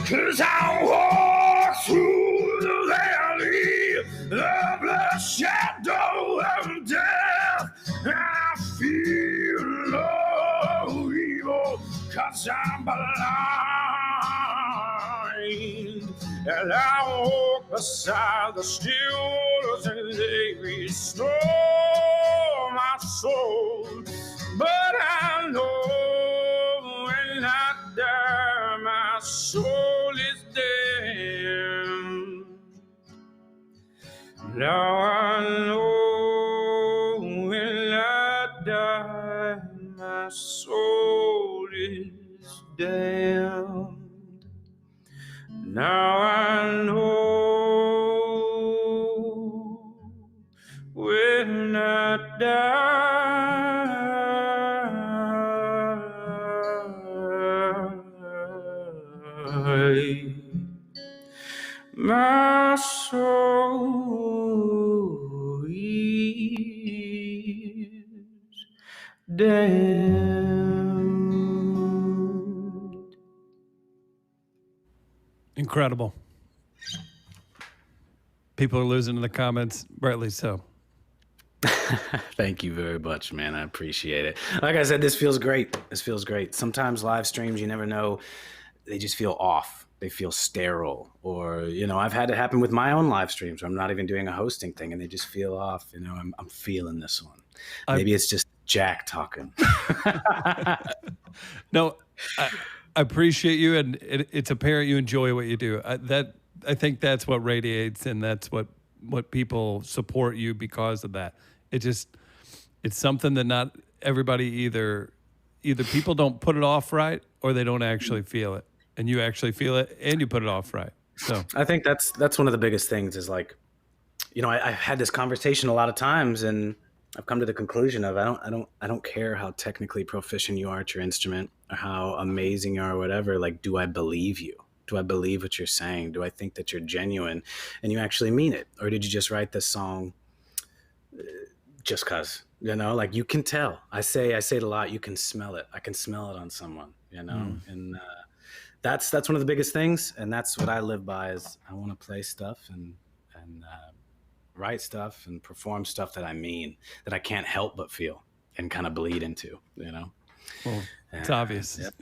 Cause I walk through the valley of the shadow of death, and I feel no evil, cause I'm blind. And I walk beside the still waters and they restore my soul. But I know when I die, my soul is damned. Now I know when I die, my soul is damned. Now I know when I die, my soul is damned. Incredible. People are losing in the comments, rightly so. Thank you very much, man. I appreciate it. Like I said, this feels great. This feels great. Sometimes live streams, you never know, they just feel off. They feel sterile. Or, you know, I've had it happen with my own live streams where I'm not even doing a hosting thing and they just feel off. You know, I'm feeling this one. Maybe it's just Jack talking. No, I appreciate you, and it's apparent you enjoy what you do. I think that's what radiates, and that's what people support you because of that. It's something that not everybody either people don't put it off right or they don't actually feel it, and you actually feel it and you put it off right. So I think that's one of the biggest things is like, you know, I've had this conversation a lot of times and I've come to the conclusion of I don't care how technically proficient you are at your instrument or how amazing you are or whatever. Like, do I believe you? Do I believe what you're saying? Do I think that you're genuine and you actually mean it? Or did you just write this song just cause, you know, like you can tell. I say it a lot. You can smell it. I can smell it on someone, you know? And that's one of the biggest things. And that's what I live by is I want to play stuff and write stuff and perform stuff that I mean, that I can't help but feel and kind of bleed into, you know? Well, it's obvious. Yep.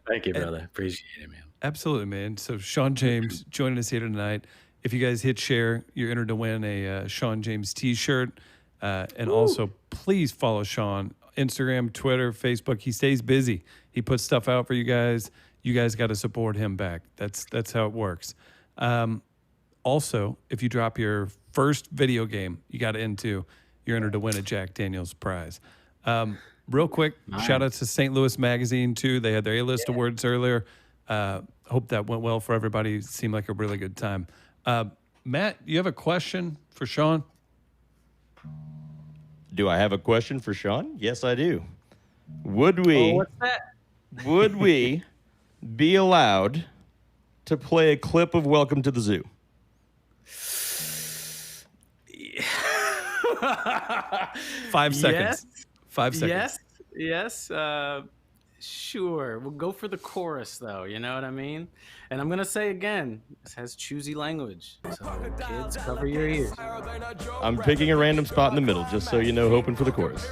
Thank you, brother. Appreciate it, man. Absolutely, man. So Shawn James joining us here tonight. If you guys hit share, you're entered to win a Shawn James T-shirt. And also, please follow Shawn. Instagram, Twitter, Facebook. He stays busy. He puts stuff out for you guys. You guys got to support him back. That's how it works. Also, if you drop your first video game you got into, you're entered to win a Jack Daniels prize. Real quick, shout out to St. Louis Magazine, too. They had their A-list awards earlier. Hope that went well for everybody. It seemed like a really good time. Matt, you have a question for Shawn? Do I have a question for Shawn? Yes, I do. Would we? What's that? Would we be allowed to play a clip of Welcome to the Zoo? 5 seconds. 5 seconds. Yes. Sure. We'll go for the chorus, though. You know what I mean? And I'm going to say again, this has choosy language. So, kids, cover your ears. I'm picking a random spot in the middle, just so you know, hoping for the chorus.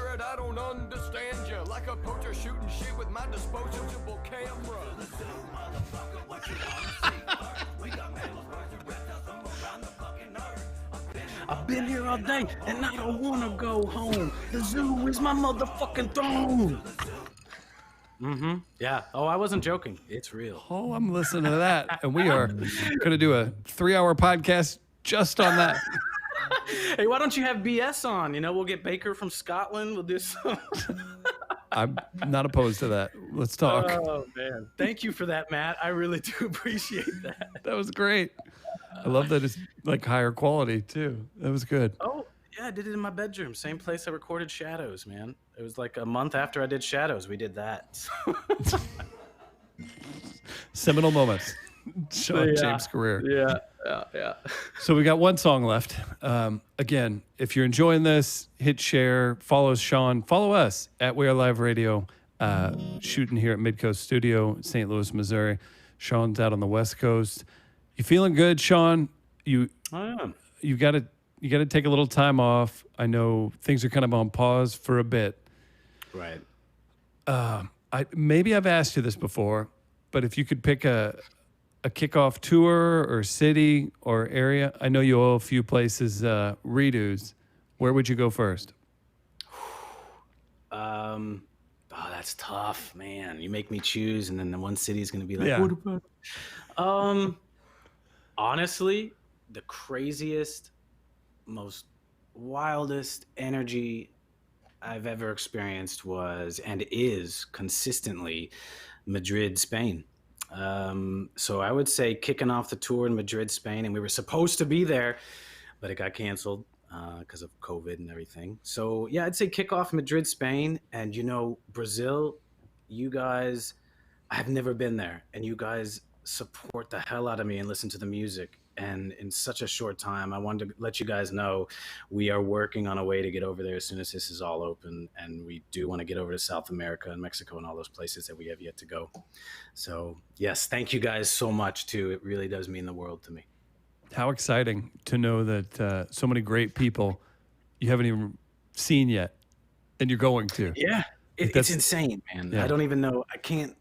I've been here all day, and I don't want to go home. The zoo is my motherfucking throne. Mm-hmm. Yeah. Oh, I wasn't joking. It's real. Oh, I'm listening to that. And we are going to do a 3-hour podcast just on that. Hey, why don't you have BS on? You know, we'll get Baker from Scotland. We'll do some. I'm not opposed to that. Let's talk. Oh, man. Thank you for that, Matt. I really do appreciate that. That was great. I love that it's like higher quality, too. That was good. Oh, yeah, I did it in my bedroom. Same place I recorded Shadows, man. It was like a month after I did Shadows, we did that. Seminal moments. Shawn James' career. Yeah. So we got one song left. Again, if you're enjoying this, hit share, follow Shawn, follow us at We Are Live Radio, shooting here at Midcoast Studio, St. Louis, Missouri. Shawn's out on the West Coast. You feeling good, Shawn? You got to take a little time off. I know things are kind of on pause for a bit. Right. Maybe I've asked you this before, but if you could pick a kickoff tour or city or area, I know you owe a few places redos. Where would you go first? Oh, that's tough, man. You make me choose, and then the one city is going to be like, Yeah. what about? Honestly, the craziest, most wildest energy I've ever experienced was and is consistently Madrid, Spain. So I would say kicking off the tour in Madrid, Spain, and we were supposed to be there, but it got canceled because of COVID and everything. So yeah, I'd say kick off Madrid, Spain, and Brazil. You guys, I've never been there, and you guys support the hell out of me and listen to the music. And in such a short time, I wanted to let you guys know we are working on a way to get over there as soon as this is all open. And we do want to get over to South America and Mexico and all those places that we have yet to go. So, yes, thank you guys so much, too. It really does mean the world to me. How exciting to know that so many great people you haven't even seen yet, and you're going to. Yeah, it's insane, man. Yeah. I don't even know. I can't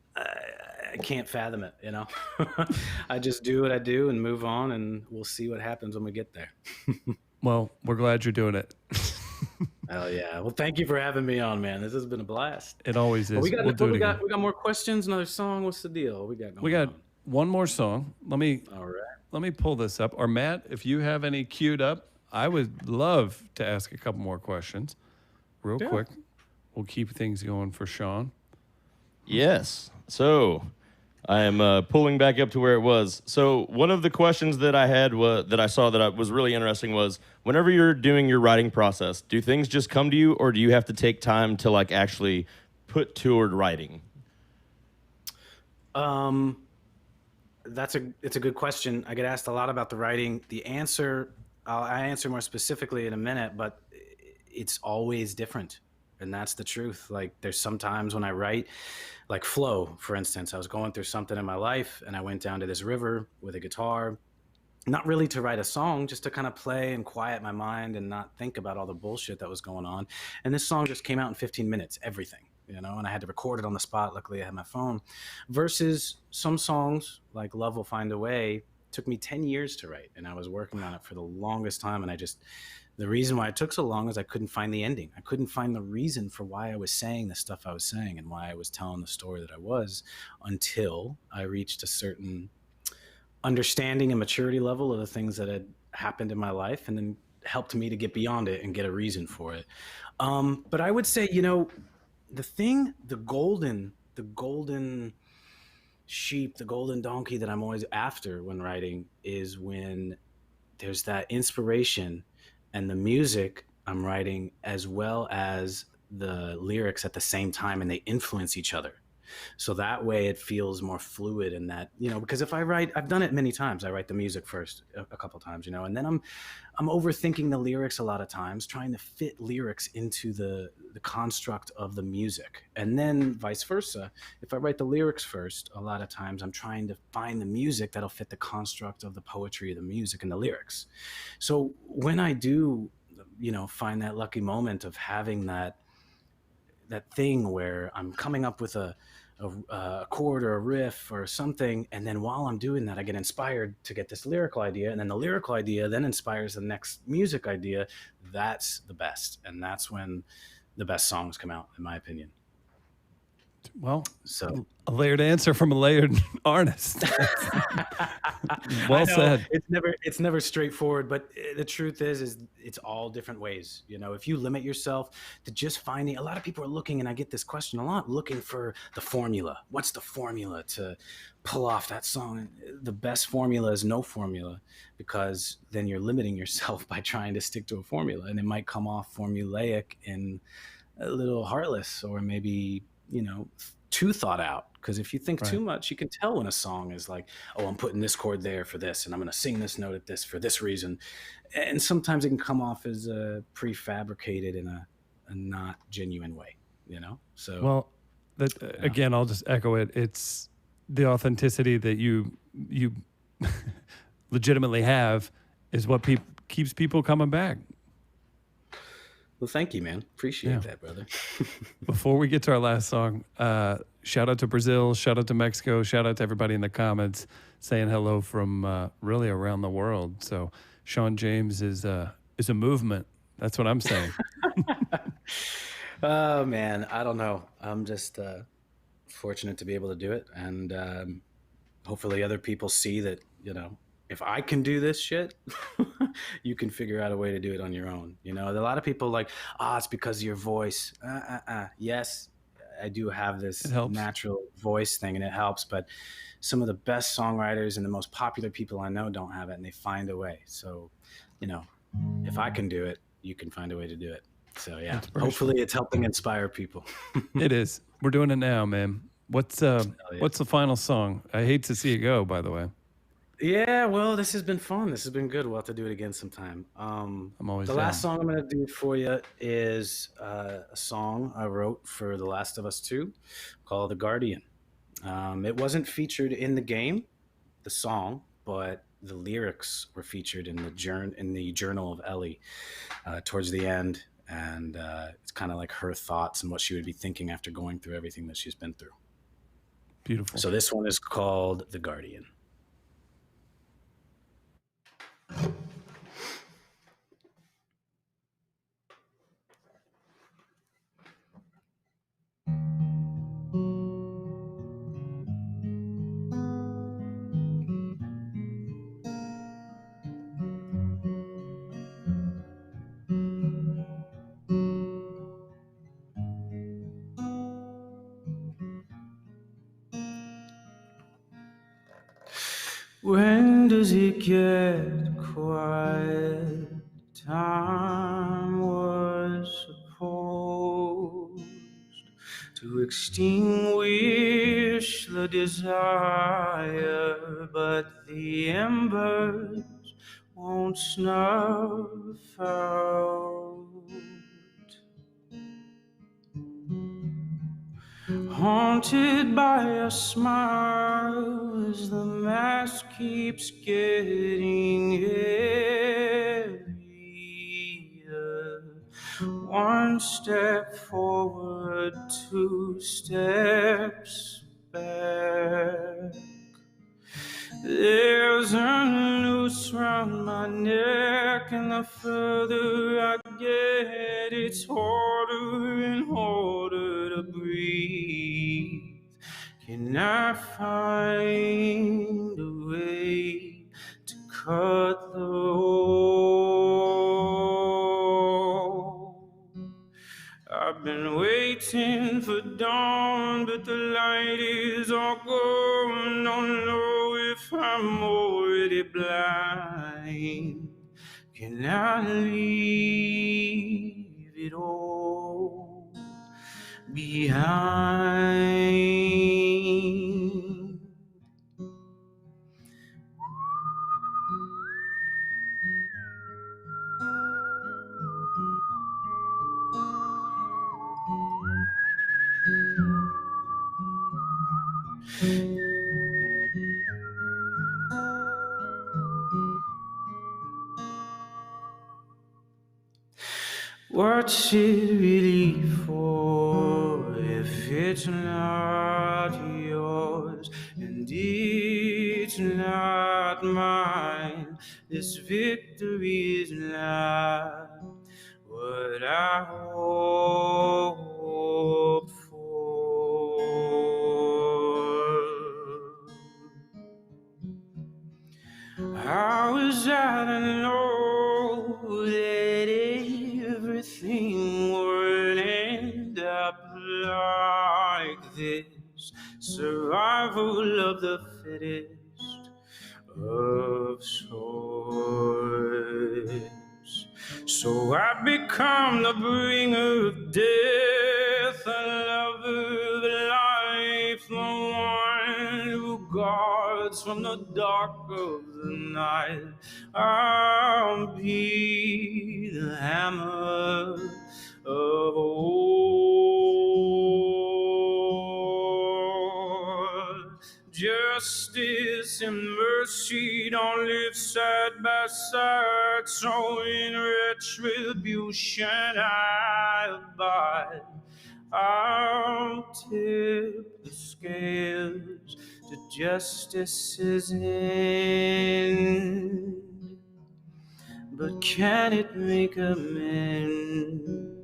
fathom it, you know. I just do what I do and move on, and we'll see what happens when we get there. Well, we're glad you're doing it. Hell yeah. Well, thank you for having me on, man. This has been a blast. It always is. Well, we got again. more questions, another song. What's the deal? We got one more song. All right. Let me pull this up. Or Matt, if you have any queued up, I would love to ask a couple more questions real quick. We'll keep things going for Shawn. Yes. So I am pulling back up to where it was. So one of the questions that I had that I saw that was really interesting was, whenever you're doing your writing process, do things just come to you, or do you have to take time to like actually put toward writing? It's a good question. I get asked a lot about the writing. The answer, I answer more specifically in a minute, but it's always different. And that's the truth. Like, there's some times when I write, like Flow, for instance. I was going through something in my life, and I went down to this river with a guitar, not really to write a song, just to kind of play and quiet my mind and not think about all the bullshit that was going on. And this song just came out in 15 minutes, everything. you know, and I had to record it on the spot. Luckily I had my phone, versus some songs like Love Will Find a Way took me 10 years to write, and I was working on it for the longest time. And the reason why it took so long is I couldn't find the ending. I couldn't find the reason for why I was saying the stuff I was saying and why I was telling the story that I was, until I reached a certain understanding and maturity level of the things that had happened in my life, and then helped me to get beyond it and get a reason for it. But I would say, you know, the golden sheep, the golden donkey that I'm always after when writing is when there's that inspiration and the music I'm writing as well as the lyrics at the same time, and they influence each other. So that way it feels more fluid, and that, you know, because if I write, I've done it many times, I write the music first a couple times, you know, and then I'm overthinking the lyrics a lot of times, trying to fit lyrics into the construct of the music. And then vice versa, if I write the lyrics first, a lot of times I'm trying to find the music that'll fit the construct of the poetry of the music and the lyrics. So when I do, you know, find that lucky moment of having that thing where I'm coming up with a chord or a riff or something, and then while I'm doing that, I get inspired to get this lyrical idea, and then the lyrical idea then inspires the next music idea. That's the best, and that's when the best songs come out, in my opinion. Well, so a layered answer from a layered artist. Well said. It's never straightforward, but the truth is it's all different ways. You know, if you limit yourself to just finding, a lot of people are looking, and I get this question a lot, looking for the formula. What's the formula to pull off that song? The best formula is no formula, because then you're limiting yourself by trying to stick to a formula, and it might come off formulaic and a little heartless, or maybe, you know, too thought out. Because if you think too much, you can tell when a song is like, oh, I'm putting this chord there for this, and I'm going to sing this note at this for this reason. And sometimes it can come off as prefabricated in a not genuine way, you know? So, well, again, I'll just echo it. It's the authenticity that you legitimately have is what keeps people coming back. Well, thank you, man. Appreciate that, brother. Before we get to our last song, shout out to Brazil, shout out to Mexico, shout out to everybody in the comments saying hello from really around the world. So Shawn James is a movement. That's what I'm saying. Oh, man, I don't know. I'm just fortunate to be able to do it. And hopefully other people see that, you know, if I can do this shit, you can figure out a way to do it on your own. You know, a lot of people like, it's because of your voice. Yes, I do have this natural voice thing, and it helps. But some of the best songwriters and the most popular people I know don't have it, and they find a way. So, you know, if I can do it, you can find a way to do it. So, yeah, hopefully it's helping inspire people. It is. We're doing it now, man. What's the final song? I hate to see it go, by the way. Yeah, well, this has been fun. This has been good. We'll have to do it again sometime. I'm always the last song I'm going to do for you is a song I wrote for The Last of Us 2 called The Guardian. It wasn't featured in the game, the song, but the lyrics were featured in the journal of Ellie towards the end. And it's kind of like her thoughts and what she would be thinking after going through everything that she's been through. Beautiful. So this one is called The Guardian. When does it get quiet? Time was supposed to extinguish the desire, but the embers won't snuff out. Haunted by a smile as the mask keeps getting heavier. One step forward, two steps back. There's a noose round my neck, and the further I get, it's harder and harder to breathe. Can I find a way to cut the rope? I've been waiting for dawn, but the light is all gone. Don't know if I'm already blind. Can I leave it all behind? What's it really for if it's not yours and it's not mine? This victory is not what I hoped for. How was I to know that everything would end up like this? Survival of the fittest of sorts. So I become the bringer of death, a lover of life, the one who guards from the dark of the night. I'll be the hammer of old. Justice and mercy don't live side by side, so in retribution I abide. I'll tip the scales to justice's end, but can it make amends?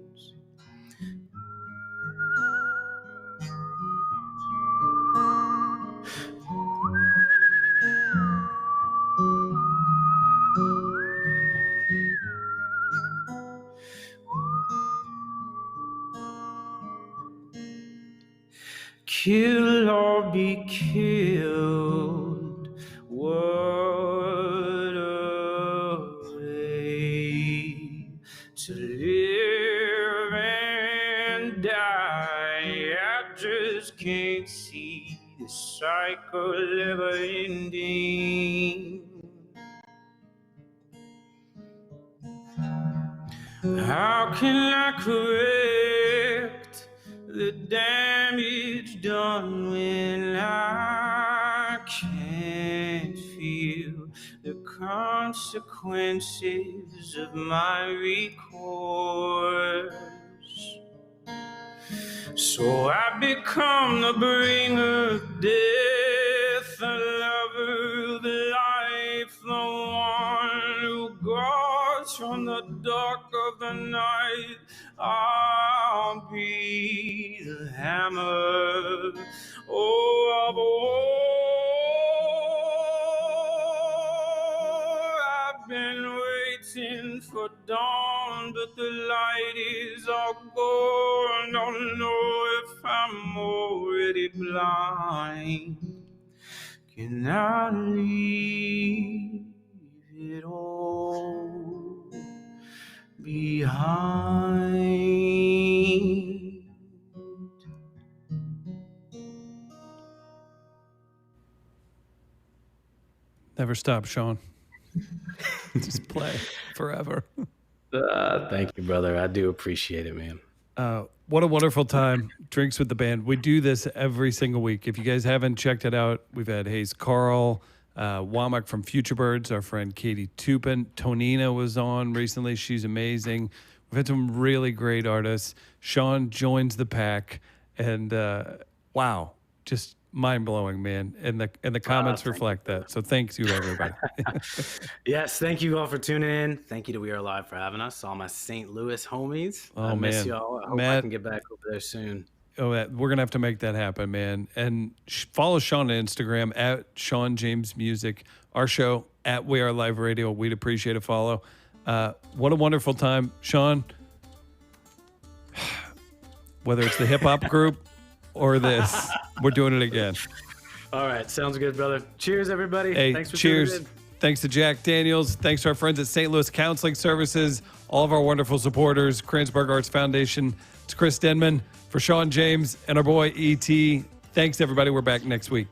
Kill or be killed, what a way to live and die. I just can't see the cycle ever ending. How can I correct the damage done when I can't feel the consequences of my recourse? So I become the bringer of death, the lover of life, the one who guards from the dark of the night. I'll be the hammer of war. I've been waiting for dawn, but the light is all gone. Don't know if I'm already blind. Can I leave it all behind? Never stop, Shawn. Just play forever. Thank you, brother. I do appreciate it, man. What a wonderful time. Drinks with the Band. We do this every single week. If you guys haven't checked it out, we've had Hayes Carl, Womack from Future Birds, our friend Katie Tupin. Tonina was on recently. She's amazing. We've We've had some really great artists. Shawn joins the pack, and wow, just mind-blowing, man. And the comments reflect that. So thanks you, everybody. Yes, thank you all for tuning in. Thank you to We Are Live for having us. All my St. Louis homies. Oh, I miss man. y'all. I hope I Matt- can get back over there soon. Oh, we're going to have to make that happen, man. And follow Shawn on Instagram at Shawn James Music. Our show at We Are Live Radio. We'd appreciate a follow. What a wonderful time. Shawn, whether it's the hip-hop group or this, we're doing it again. All right, sounds good, brother. Cheers, everybody. Hey, Thanks for cheers. tuning in. Thanks to Jack Daniels. Thanks to our friends at St. Louis Counseling Services, all of our wonderful supporters, Kransberg Arts Foundation. It's Chris Denman for Shawn James and our boy E.T. Thanks, everybody. We're back next week.